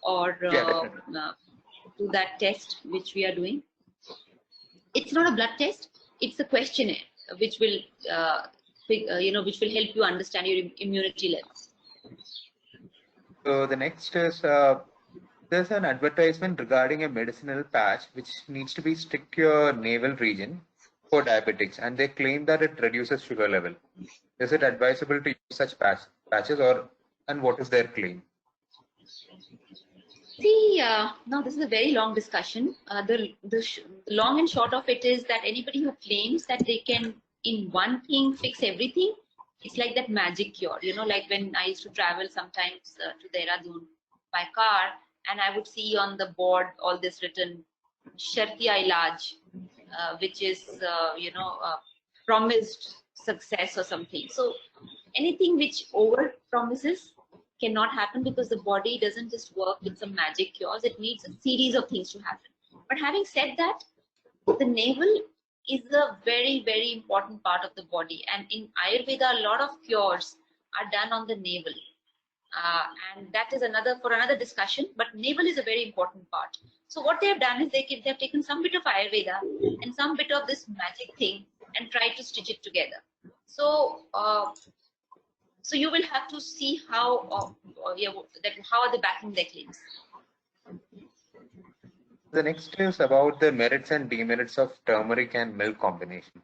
or to that test which we are doing. It's not a blood test; it's a questionnaire which will, which will help you understand your immunity levels. So the next is there's an advertisement regarding a medicinal patch which needs to be stick to your navel region for diabetics, and they claim that it reduces sugar level. Is it advisable to use such patches, and what is their claim? See, now this is a very long discussion. The long and short of it is that anybody who claims that they can in one thing fix everything, it's like that magic cure. Like when I used to travel sometimes to Dehradun by car, and I would see on the board all this written Shartiya Ilaj, which is promised success or something. So anything which over promises cannot happen, because the body doesn't just work with some magic cures. It needs a series of things to happen. But having said that, the navel is a very, very important part of the body, and in Ayurveda a lot of cures are done on the navel, and that is another discussion, but navel is a very important part. So what they have done is they have taken some bit of Ayurveda and some bit of this magic thing and tried to stitch it together. So so you will have to see how are they backing their claims. The next is about the merits and demerits of turmeric and milk combination.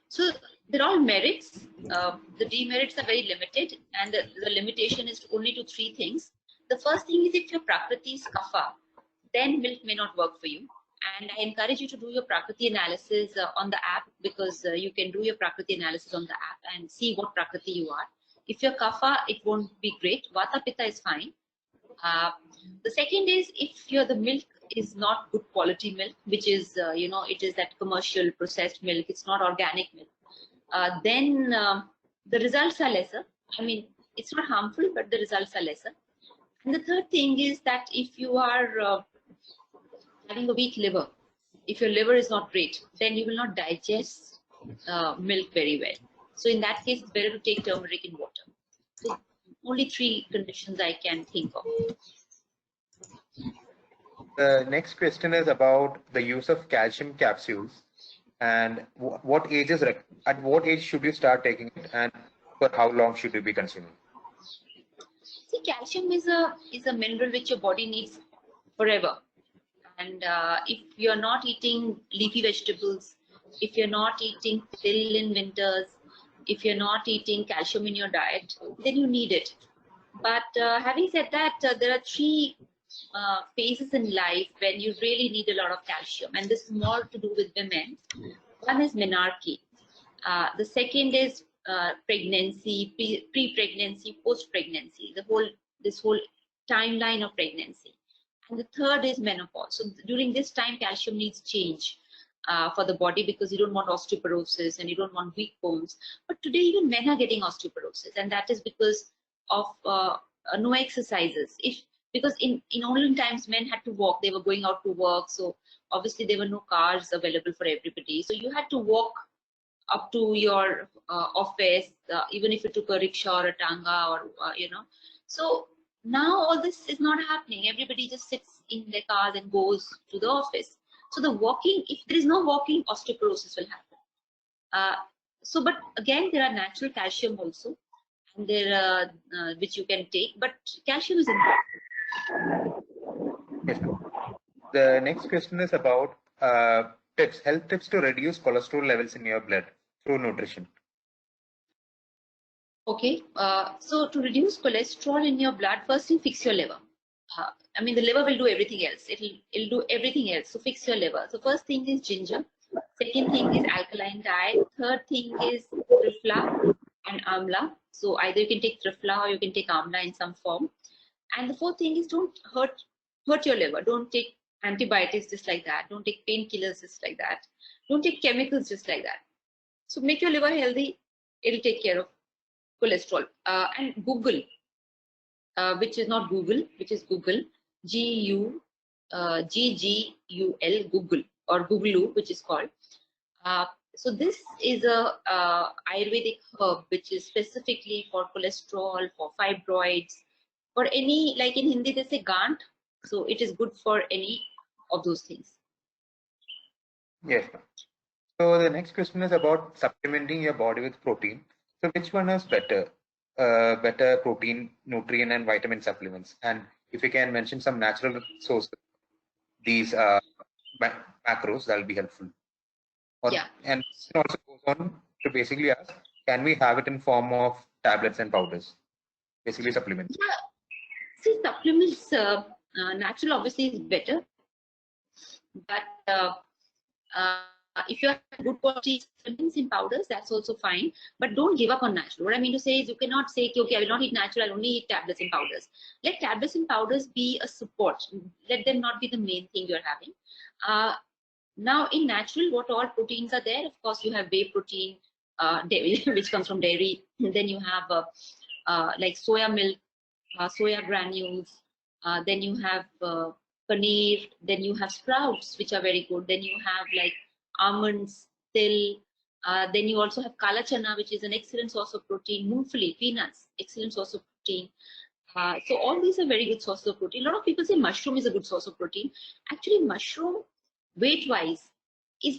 So they're all merits. The demerits are very limited, and the limitation is only to three things. The first thing is, if your Prakriti is kapha, then milk may not work for you. And I encourage you to do your Prakriti analysis on the app, because you can do your Prakriti analysis on the app and see what Prakriti you are. If you're kapha, it won't be great. Vata pitta is fine. The second is, if the milk is not good quality milk, which is it is that commercial processed milk, it's not organic milk, then the results are lesser. I mean, it's not harmful, but the results are lesser. And the third thing is that if you are having a weak liver, if your liver is not great, then you will not digest milk very well. So in that case, it's better to take turmeric in water. So only three conditions I can think of. The next question is about the use of calcium capsules, and at what age should you start taking it, and for how long should you be consuming? See, calcium is a mineral which your body needs forever. And if you're not eating leafy vegetables, if you're not eating till in winters, if you're not eating calcium in your diet, then you need it. But having said that, there are three phases in life when you really need a lot of calcium, and this is more to do with women. One is menarche. The second is pregnancy, pre-pregnancy, post-pregnancy, this whole timeline of pregnancy. And the third is menopause. So during this time, calcium needs change for the body, because you don't want osteoporosis and you don't want weak bones. But today, even men are getting osteoporosis, and that is because of no exercises. Because in olden times, men had to walk; they were going out to work, so obviously there were no cars available for everybody. So you had to walk up to your office, even if you took a rickshaw or a tanga, or So now all this is not happening. Everybody just sits in their cars and goes to the office. So the walking, if there is no walking, osteoporosis will happen. But again, there are natural calcium also, and there which you can take. But calcium is important. Yes, ma'am. The next question is about health tips to reduce cholesterol levels in your blood through nutrition. Okay, so to reduce cholesterol in your blood, first thing, fix your liver. I mean, the liver will do everything else. It'll do everything else. So fix your liver. So first thing is ginger. Second thing is alkaline diet. Third thing is trifla and amla. So either you can take trifla or you can take amla in some form. And the fourth thing is, don't hurt your liver. Don't take antibiotics just like that. Don't take painkillers just like that. Don't take chemicals just like that. So make your liver healthy. It'll take care of cholesterol. And Google, which is not Google, which is Google, Guggul, Google, or Googloo, which is called. So this is a Ayurvedic herb which is specifically for cholesterol, for fibroids, for any, like in Hindi they say gant. So it is good for any of those things. Yes, ma'am. So the next question is about supplementing your body with protein. So which one is better? Better protein, nutrient, and vitamin supplements. And if you can mention some natural sources, these macros, that will be helpful. Yeah. And it also goes on to basically ask, can we have it in form of tablets and powders? Basically supplements. Yeah. See, supplements, natural obviously is better. But if you have good quality supplements in powders, that's also fine. But don't give up on natural. What I mean to say is, you cannot say, okay, I will not eat natural, I'll only eat tablets and powders. Let tablets and powders be a support. Let them not be the main thing you're having. Now, in natural, what all proteins are there? Of course, you have whey protein, which comes from dairy. Then you have like soya milk, soya granules. Then you have paneer. Then you have sprouts, which are very good. Then you have like almonds, til. Then you also have kala chana, which is an excellent source of protein. Moongfali, peanuts, excellent source of protein. So all these are very good sources of protein. A lot of people say mushroom is a good source of protein. Actually, mushroom, weight-wise, is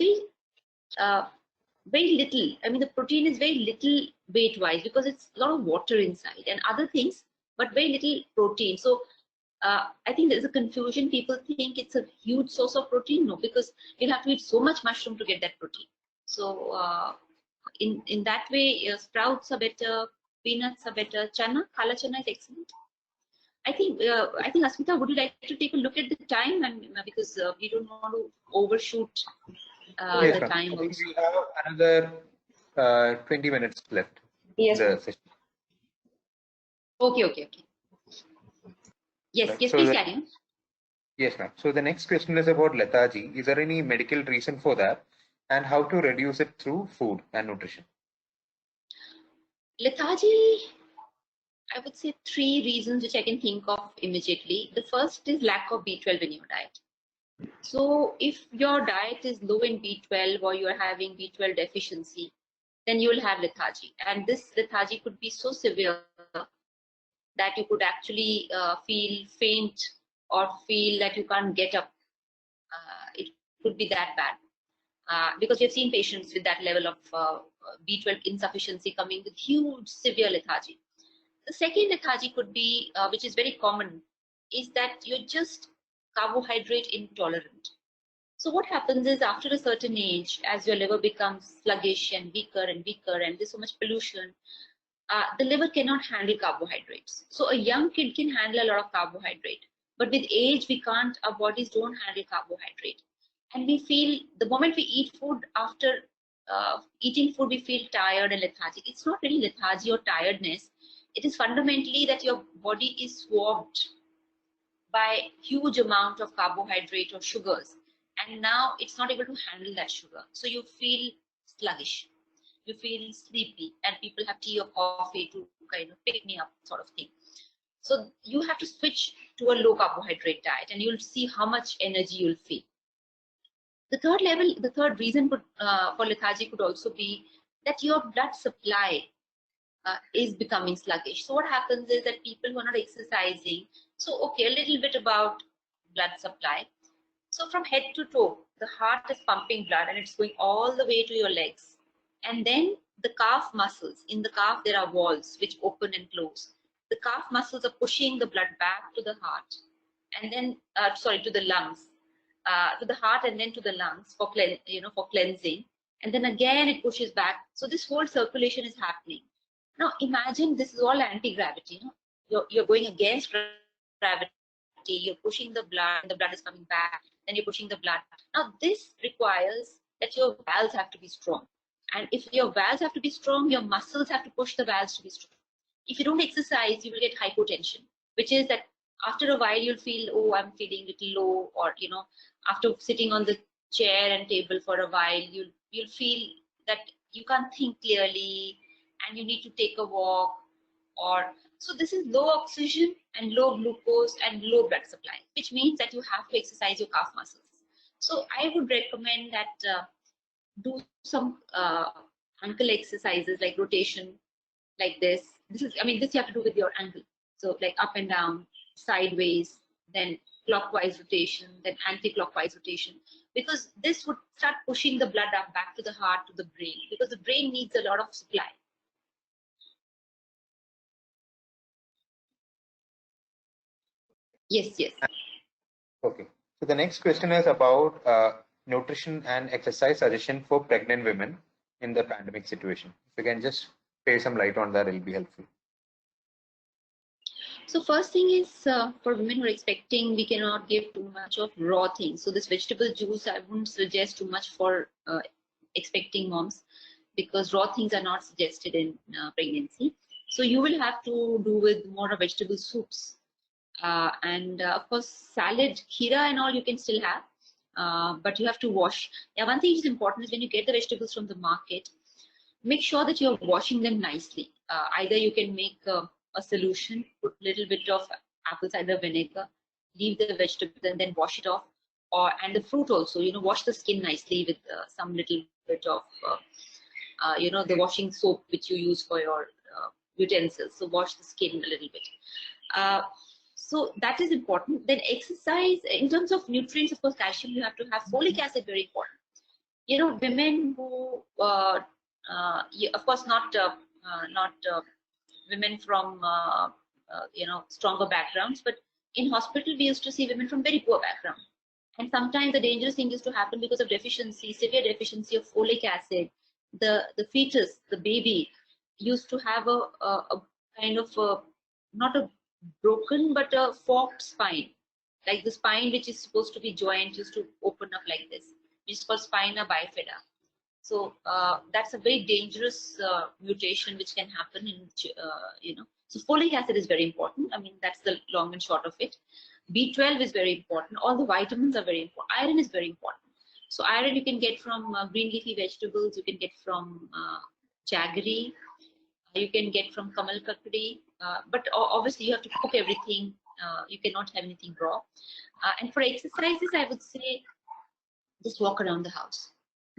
very little. I mean, the protein is very little weight-wise because it's a lot of water inside and other things, but very little protein. So I think there's a confusion. People think it's a huge source of protein. No, because you have to eat so much mushroom to get that protein. So in that way, sprouts are better, peanuts are better. Chana, kala chana is excellent. I think Asmita, would you like to take a look at the time, and because we don't want to overshoot Yes, the time. I think we have another 20 minutes left. Yes. The session. Okay. Yes, Right. yes, So please carry on. Yes, ma'am. So the next question is about lethargy. Is there any medical reason for that, and how to reduce it through food and nutrition? Lethargy, I would say 3 reasons which I can think of immediately. The first is lack of B12 in your diet. So if your diet is low in B12 or you're having B12 deficiency, then you will have lethargy. And this lethargy could be so severe that you could actually feel faint or feel that you can't get up. It could be that bad. Because we have seen patients with that level of B12 insufficiency coming with huge severe lethargy. The second lethargy could be, which is very common, is that you're just carbohydrate intolerant. So what happens is, after a certain age, as your liver becomes sluggish and weaker, and there's so much pollution, the liver cannot handle carbohydrates. So a young kid can handle a lot of carbohydrate, But with age, we can't, our bodies don't handle carbohydrate. And we feel, the moment we eat food, after eating food, we feel tired and lethargic. It's not really lethargy or tiredness. It is fundamentally that your body is swamped by huge amount of carbohydrate or sugars. And now it's not able to handle that sugar. So you feel sluggish, you feel sleepy, and people have tea or coffee to kind of pick me up, sort of thing. So you have to switch to a low carbohydrate diet, and you'll see how much energy you'll feel. The third reason for lethargy could also be that your blood supply is becoming sluggish. So what happens is that people who are not exercising, so okay, a little bit about blood supply. So from head to toe, the heart is pumping blood and it's going all the way to your legs. And then the calf muscles, in the calf there are valves which open and close. The calf muscles are pushing the blood back to the heart, and then to the lungs, to the heart and then to the lungs for cleansing, and then again it pushes back. So this whole circulation is happening. Now imagine this is all anti-gravity. You're going against gravity. You're pushing the blood, and the blood is coming back. Then you're pushing the blood. Now this requires that your valves have to be strong. And if your valves have to be strong, your muscles have to push the valves to be strong. If you don't exercise, you will get hypotension, which is that after a while you'll feel, oh, I'm feeling a little low, or after sitting on the chair and table for a while, you'll feel that you can't think clearly and you need to take a walk. So this is low oxygen and low glucose and low blood supply, which means that you have to exercise your calf muscles. So I would recommend that do some ankle exercises like rotation, like this. This you have to do with your ankle. So like up and down, sideways, then clockwise rotation, then anti-clockwise rotation, because this would start pushing the blood up back to the heart, to the brain, because the brain needs a lot of supply. Yes. Okay. So the next question is about nutrition and exercise suggestion for pregnant women in the pandemic situation. If you can just pay some light on that, it'll be helpful. So first thing is for women who are expecting, we cannot give too much of raw things. So this vegetable juice, I wouldn't suggest too much for expecting moms, because raw things are not suggested in pregnancy. So you will have to do with more of vegetable soups. And of course, salad, kheera and all you can still have, but you have to wash. Yeah, one thing which is important is when you get the vegetables from the market, make sure that you're washing them nicely. Either you can make a solution, put a little bit of apple cider vinegar, leave the vegetables and then wash it off. And the fruit also, wash the skin nicely with some little bit of, the washing soap which you use for your utensils. So wash the skin a little bit. So that is important. Then exercise, in terms of nutrients, of course, calcium you have to have. Folic acid, very important. Women who, of course, not women from stronger backgrounds, but in hospital we used to see women from very poor background, and sometimes the dangerous thing used to happen because of deficiency, severe deficiency of folic acid. The fetus, the baby, used to have a kind of not a broken but a forked spine, like the spine which is supposed to be joint used to open up like this, which is called spina bifida. So that's a very dangerous mutation which can happen in, So folic acid is very important. That's the long and short of it. B12 is very important. All the vitamins are very important. Iron is very important. So iron you can get from green leafy vegetables. You can get from jaggery. You can get from kamal kakdi. But obviously you have to cook everything. You cannot have anything raw. And for exercises, I would say just walk around the house.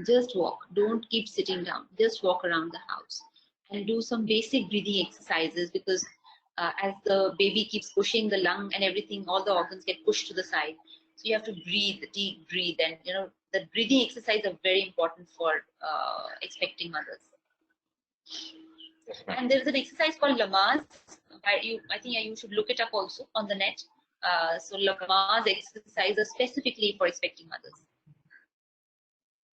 Just walk. Don't keep sitting down. Just walk around the house and do some basic breathing exercises, because as the baby keeps pushing the lung and everything, all the organs get pushed to the side. So you have to breathe, deep breathe, and the breathing exercises are very important for expecting mothers. And there's an exercise called Lamaze. I think you should look it up also on the net. So Lamaze exercises specifically for expecting mothers.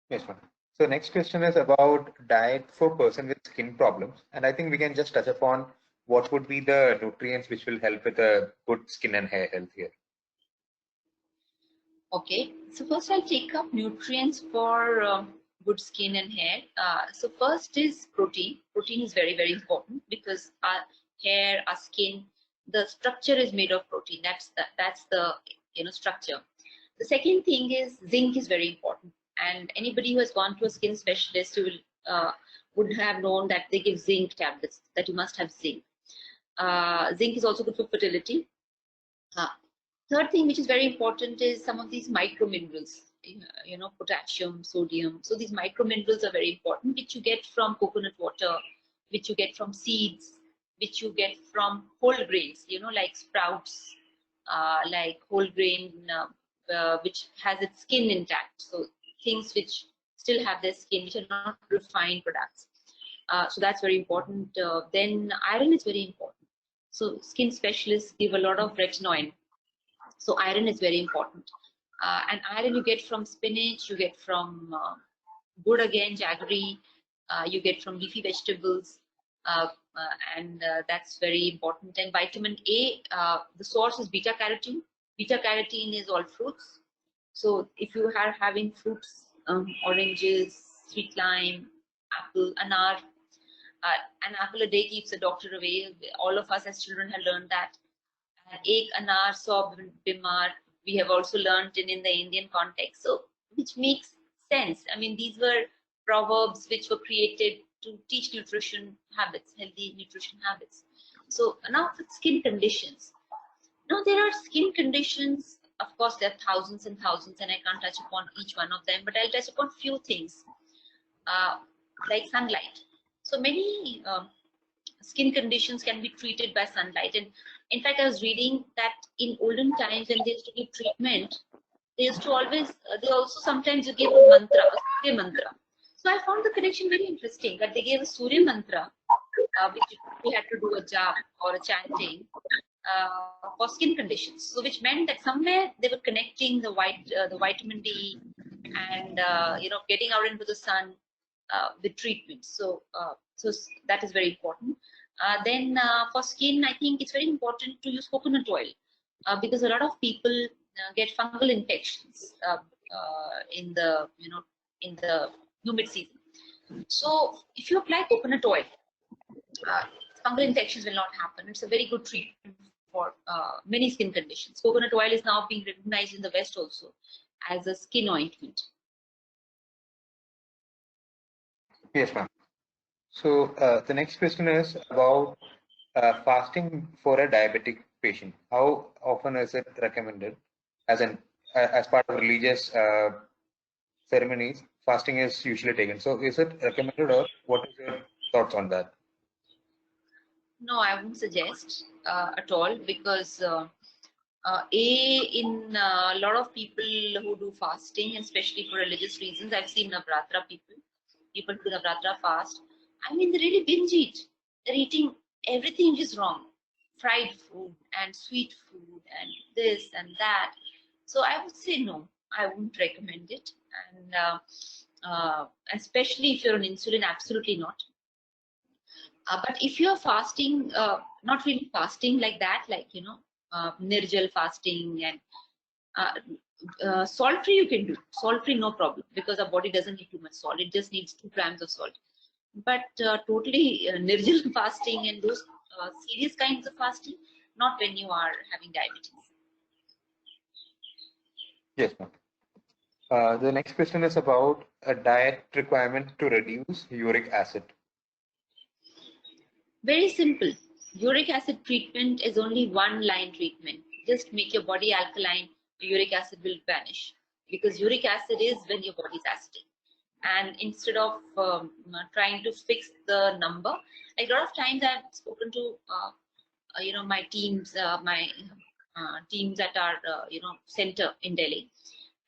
Yes, ma'am. So next question is about diet for person with skin problems, and I think we can just touch upon what would be the nutrients which will help with a good skin and hair health here. Okay, so first I'll take up nutrients for good skin and hair. So first is protein. Protein is very, very important because our hair, our skin, the structure is made of protein. That's the structure. The second thing is zinc is very important. And anybody who has gone to a skin specialist would have known that they give zinc tablets, that you must have zinc. Zinc is also good for fertility. Third thing which is very important is some of these micro minerals, potassium, sodium. So these micro minerals are very important, which you get from coconut water, which you get from seeds, which you get from whole grains, like sprouts, like whole grain, which has its skin intact. So things which still have their skin, which are not refined products. So that's very important. Then iron is very important. So skin specialists give a lot of retinoid. So iron is very important. And iron you get from spinach, you get from good again, jaggery, you get from leafy vegetables, and that's very important. And vitamin A, the source is beta carotene. Beta carotene is all fruits. So if you are having fruits, oranges, sweet lime, apple, anar, an apple a day keeps the doctor away. All of us as children have learned that. Ek anar so bimar, we have also learned in the Indian context. So, which makes sense. I mean, these were proverbs which were created to teach nutrition habits, healthy nutrition habits. So now with skin conditions. Now there are skin conditions. Of course, there are thousands and thousands, and I can't touch upon each one of them. But I'll touch upon few things, like sunlight. So many skin conditions can be treated by sunlight. And in fact, I was reading that in olden times when they used to give treatment, they used to always, they also sometimes you gave a mantra, a Surya mantra. So I found the connection very interesting that they gave a Surya mantra, which we had to do a jap or a chanting for skin conditions. So which meant that somewhere they were connecting the vitamin D and getting out into the sun with treatment. So so that is very important. Then for skin, I think it's very important to use coconut oil because a lot of people get fungal infections in the humid season. So if you apply coconut oil, fungal infections will not happen. It's a very good treatment for many skin conditions. Coconut oil is now being recognized in the West also as a skin ointment. Yes, ma'am. So the next question is about fasting for a diabetic patient. How often is it recommended? As part of religious ceremonies, fasting is usually taken. So is it recommended, or what is your thoughts on that? No, I wouldn't suggest at all because in a lot of people who do fasting, especially for religious reasons, I've seen Navratra people who do Navratra fast. I mean, they really binge eat. They're eating everything which is wrong, fried food and sweet food and this and that. So I would say no, I wouldn't recommend it. And especially if you're on insulin, absolutely not. But if you're fasting, not really fasting like that, like, nirjal fasting and salt-free you can do. Salt-free, no problem, because our body doesn't need too much salt. It just needs 2 grams of salt. But totally nirjal fasting and those serious kinds of fasting, not when you are having diabetes. Yes, ma'am. The next question is about a diet requirement to reduce uric acid. Very simple. Uric acid treatment is only one line treatment. Just make your body alkaline, uric acid will vanish. Because uric acid is when your body is acidic. And instead of trying to fix the number, like a lot of times I've spoken to my teams, teams at our center in Delhi.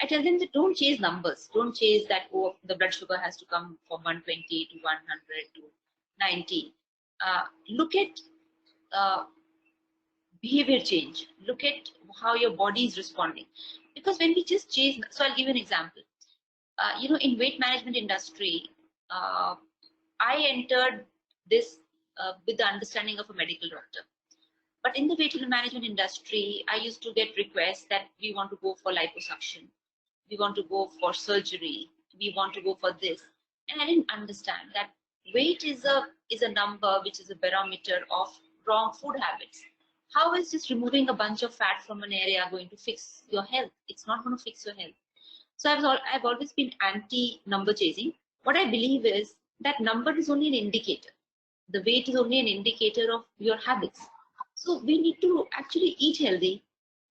I tell them that don't chase numbers. Don't chase that, oh, the blood sugar has to come from 120 to 100 to 90. Look at behavior change. Look at how your body is responding. Because when we just chase, so I'll give you an example. In weight management industry, I entered this with the understanding of a medical doctor. But in the weight management industry, I used to get requests that we want to go for liposuction, we want to go for surgery, we want to go for this. And I didn't understand that weight is a number which is a barometer of wrong food habits. How is just removing a bunch of fat from an area going to fix your health? It's not going to fix your health. So I've always been anti number chasing. What I believe is that number is only an indicator. The weight is only an indicator of your habits. So we need to actually eat healthy.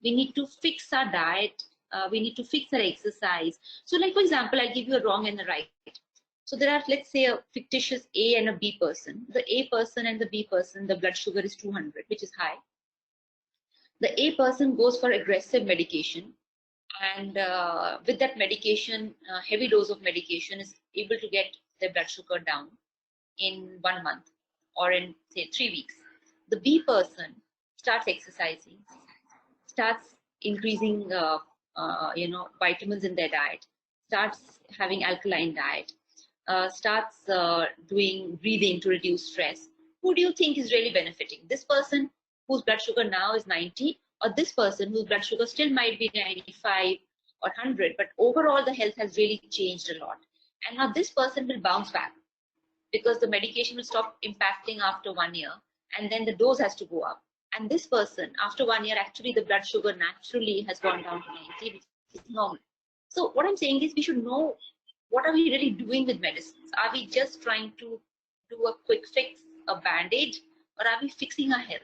We need to fix our diet. We need to fix our exercise. So like, for example, I'll give you a wrong and a right. So there are, let's say, a fictitious A and a B person. The A person and the B person, the blood sugar is 200, which is high. The A person goes for aggressive medication, and with that medication, heavy dose of medication is able to get their blood sugar down in 1 month or in, say, 3 weeks. The B person starts exercising, starts increasing vitamins in their diet, starts having alkaline diet, starts doing breathing to reduce stress. Who do you think is really benefiting? This person whose blood sugar now is 90, or this person whose blood sugar still might be 95 or 100, but overall the health has really changed a lot. And now this person will bounce back because the medication will stop impacting after 1 year, and then the dose has to go up. And this person, after 1 year, actually the blood sugar naturally has gone down to 90, which is normal. So what I'm saying is we should know, what are we really doing with medicines? Are we just trying to do a quick fix, a band-aid, or are we fixing our health?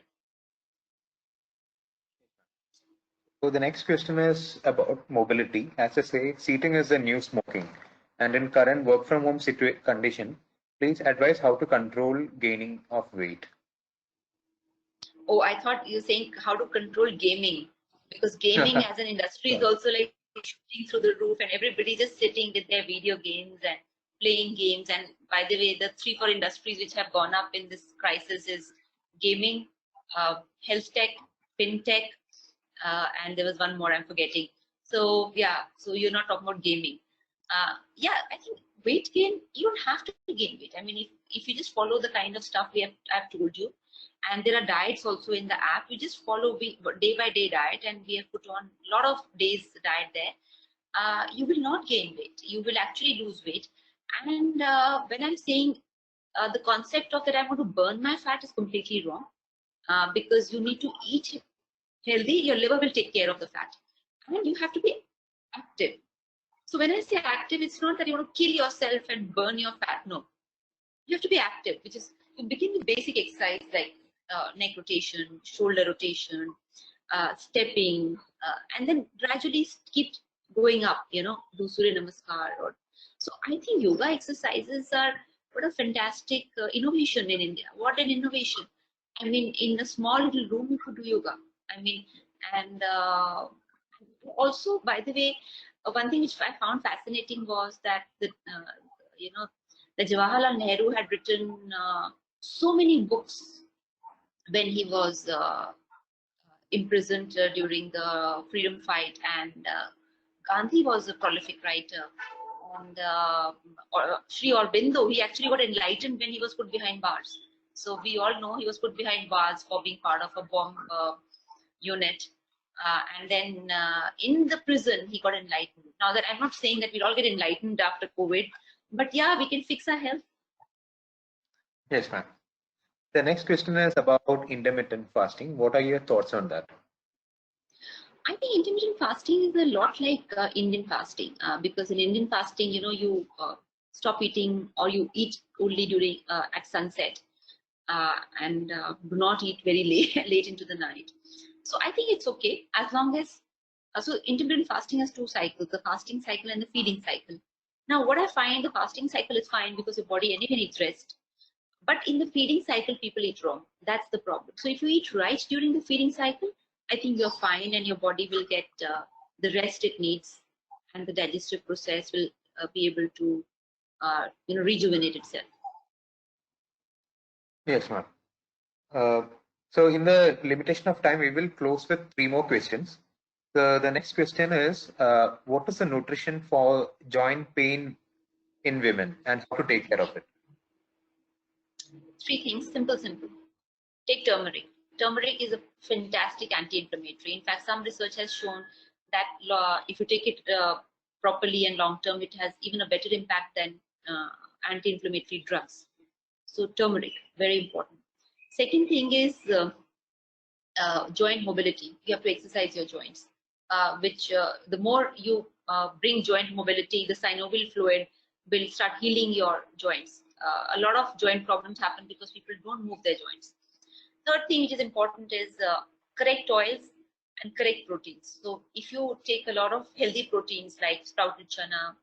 So the next question is about mobility. As I say, seating is the new smoking. And in current work from home condition, please advise how to control gaining of weight. Oh, I thought you were saying how to control gaming, because gaming as an industry is also like shooting through the roof, and everybody just sitting with their video games and playing games. And by the way, the 3-4 industries which have gone up in this crisis is gaming, health tech, fintech, and there was one more I'm forgetting. So yeah, so you're not talking about gaming. Yeah, I think weight gain, you don't have to gain weight. I mean, if you just follow the kind of stuff I've told you, and there are diets also in the app, you just follow day by day diet, and we have put on a lot of days diet there. You will not gain weight. You will actually lose weight. And when I'm saying the concept of that I'm going to burn my fat is completely wrong, because you need to eat healthy. Your liver will take care of the fat, and you have to be active. So when I say active, it's not that you want to kill yourself and burn your fat. No, you have to be active, which is you begin with basic exercise like neck rotation, shoulder rotation, stepping, and then gradually keep going up, do Surya Namaskar. So I think yoga exercises are what a fantastic innovation in India. What an innovation. I mean, in a small little room, you could do yoga. I mean, and also, by the way, one thing which I found fascinating was that the Jawaharlal Nehru had written so many books when he was imprisoned during the freedom fight, and Gandhi was a prolific writer, and Sri Aurobindo, he actually got enlightened when he was put behind bars. So we all know he was put behind bars for being part of a bomb unit. And then in the prison, he got enlightened. Now that I'm not saying that we'll all get enlightened after COVID, but yeah, we can fix our health. Yes, ma'am. The next question is about intermittent fasting. What are your thoughts on that? I think intermittent fasting is a lot like Indian fasting, because in Indian fasting, you stop eating or you eat only during at sunset, and do not eat very late into the night. So I think it's okay as long as so intermittent fasting has 2 cycles: the fasting cycle and the feeding cycle. Now, what I find, the fasting cycle is fine because your body anyway needs rest. But in the feeding cycle, people eat wrong. That's the problem. So if you eat right during the feeding cycle, I think you're fine, and your body will get the rest it needs, and the digestive process will be able to rejuvenate itself. Yes, ma'am. So in the limitation of time, we will close with 3 more questions. The next question is, what is the nutrition for joint pain in women and how to take care of it? 3 things, simple. Take turmeric. turmeric is a fantastic anti-inflammatory. In fact, some research has shown that if you take it properly and long term, it has even a better impact than anti-inflammatory drugs. So turmeric, very important. Second thing is joint mobility. You have to exercise your joints, which the more you bring joint mobility, the synovial fluid will start healing your joints. A lot of joint problems happen because people don't move their joints. Third thing which is important is correct oils and correct proteins. So if you take a lot of healthy proteins like sprouted chana,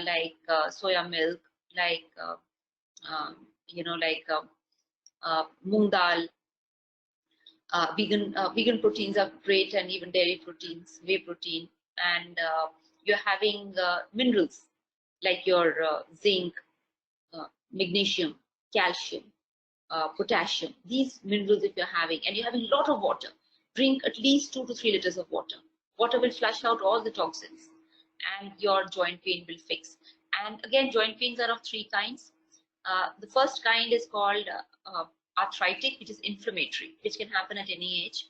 like soya milk, like moong dal, vegan proteins are great, and even dairy proteins, whey protein, and you're having minerals like your zinc, magnesium, calcium, potassium. These minerals, if you're having, and you're having a lot of water, drink at least 2 to 3 liters of water. Water will flush out all the toxins, and your joint pain will fix. And again, joint pains are of 3 kinds. The first kind is called arthritic, which is inflammatory, which can happen at any age.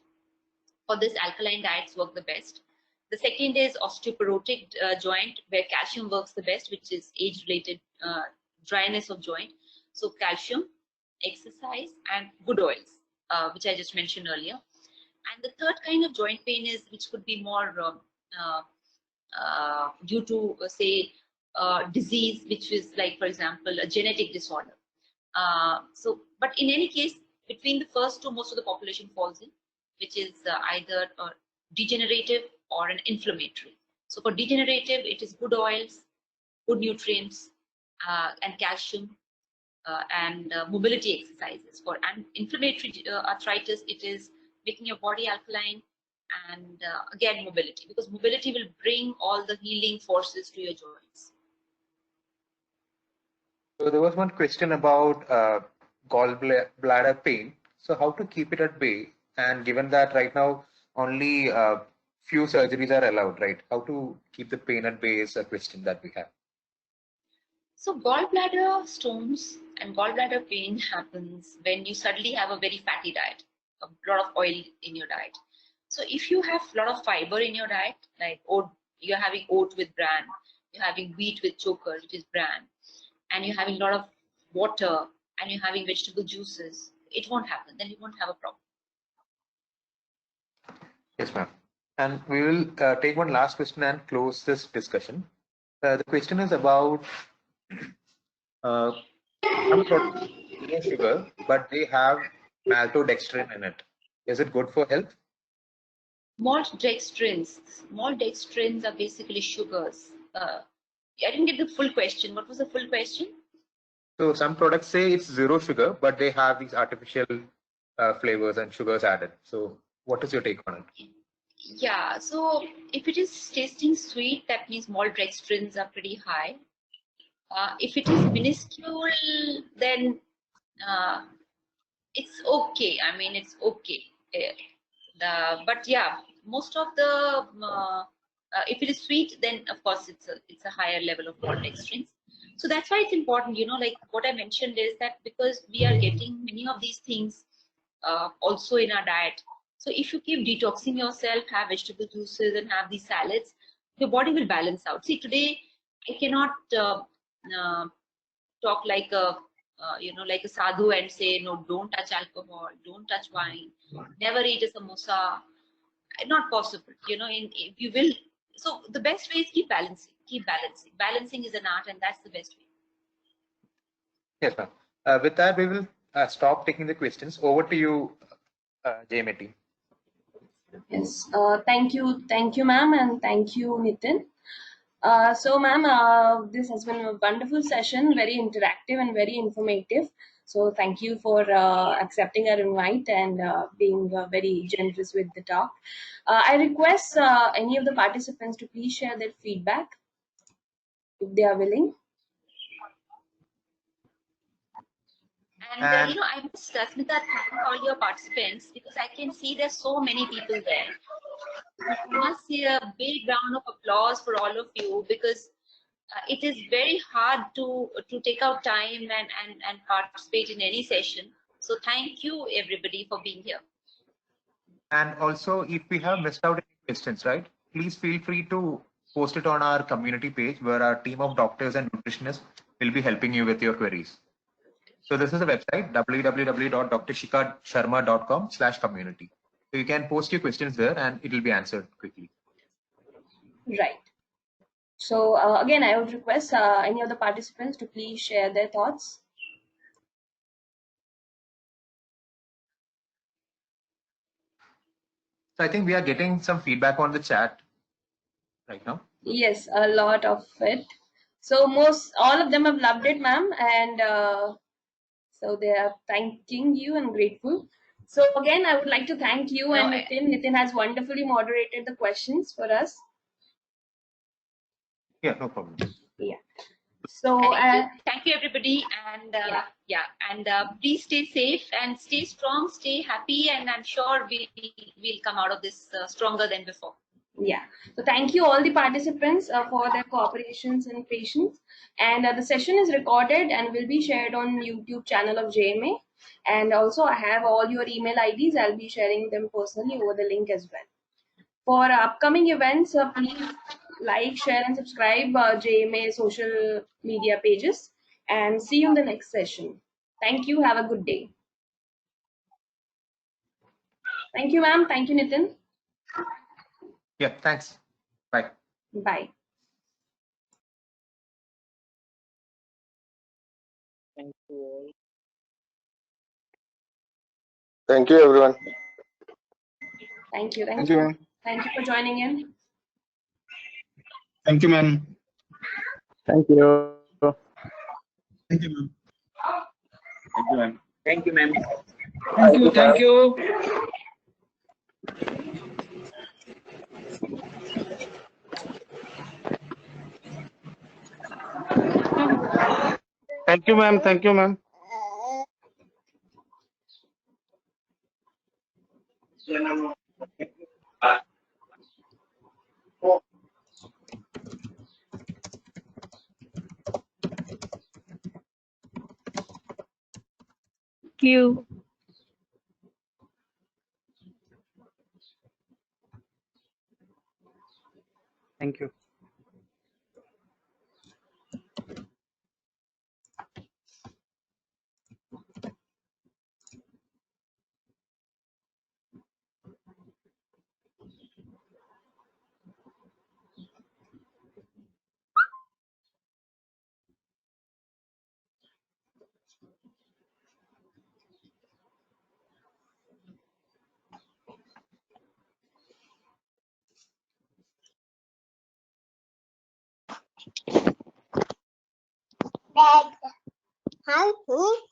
For this, alkaline diets work the best. The second is osteoporotic joint, where calcium works the best, which is age-related dryness of joint. So calcium, exercise, and good oils, which I just mentioned earlier. And the third kind of joint pain is, which could be more due to, say, disease, which is like, for example, a genetic disorder. But in any case, between the first two, most of the population falls in, which is either degenerative or an inflammatory. So for degenerative, it is good oils, good nutrients, and calcium, and mobility exercises. For inflammatory arthritis, it is making your body alkaline, and again, mobility, because mobility will bring all the healing forces to your joints. So there was one question about gallbladder pain. So how to keep it at bay? And given that right now only few surgeries are allowed, right? How to keep the pain at bay is a question that we have. So gallbladder stones and gallbladder pain happens when you suddenly have a very fatty diet, a lot of oil in your diet. So if you have a lot of fiber in your diet, like oat, you're having oat with bran, you're having wheat with choker, which is bran, and you're having a lot of water, and you're having vegetable juices, it won't happen. Then you won't have a problem. Yes, ma'am. And we will take one last question and close this discussion. The question is about some products no sugar, but they have maltodextrin in it. Is it good for health? Maltodextrins are basically sugars. I didn't get the full question. What was the full question? So some products say it's 0 sugar, but they have these artificial flavors and sugars added. So what is your take on it? Yeah, so if it is tasting sweet, that means maltodextrins are pretty high. If it is minuscule, then it's okay. I mean, it's okay. But yeah, most of the if it is sweet, then of course it's a higher level of maltodextrins. So that's why it's important, like what I mentioned is that because we are getting many of these things also in our diet. So if you keep detoxing yourself, have vegetable juices and have these salads, your body will balance out. See, today I cannot talk like a like a sadhu and say, no, don't touch alcohol, don't touch wine, never eat a samosa. Not possible, if you will. So the best way is keep balancing. Balancing is an art, and that's the best way. Yes, ma'am. With that, we will stop taking the questions. Over to you, JMA team. Yes, thank you, ma'am, and thank you, Nitin. So, ma'am, this has been a wonderful session, very interactive and very informative. So, thank you for accepting our invite and being very generous with the talk. I request any of the participants to please share their feedback if they are willing. And I must, Smita, thank all your participants, because I can see there's so many people there. I must say a big round of applause for all of you, because it is very hard to take out time and participate in any session. So thank you everybody for being here. And also, if we have missed out any questions, right, please feel free to post it on our community page where our team of doctors and nutritionists will be helping you with your queries. So this is the website, www.drshikasharma.com/community. So you can post your questions there and it will be answered quickly. Right. So again, I would request any of the participants to please share their thoughts. So I think we are getting some feedback on the chat right now. Yes, a lot of it. So all of them have loved it, ma'am, and so they are thanking you and grateful. So again, I would like to thank you and Nitin. Nitin has wonderfully moderated the questions for us. Yeah, no problem. Yeah. So thank you everybody, and and please stay safe and stay strong, stay happy, and I'm sure we'll come out of this stronger than before. Yeah. So thank you all the participants for their cooperations and patience. And the session is recorded and will be shared on YouTube channel of JMA. And also I have all your email IDs. I'll be sharing them personally over the link as well. For upcoming events, please like, share and subscribe JMA social media pages. And see you in the next session. Thank you. Have a good day. Thank you, ma'am. Thank you, Nitin. Yeah, thanks. Bye. Bye. Thank you all. Thank you, everyone. Thank you. Thank you, ma'am. Thank you for joining in. Thank you, ma'am. Thank you. Thank you, ma'am. Thank you, ma'am. Thank you, ma'am. Thank you. Thank you. Thank you, ma'am. Thank you, ma'am. Thank you. Thank you. Dad, help me.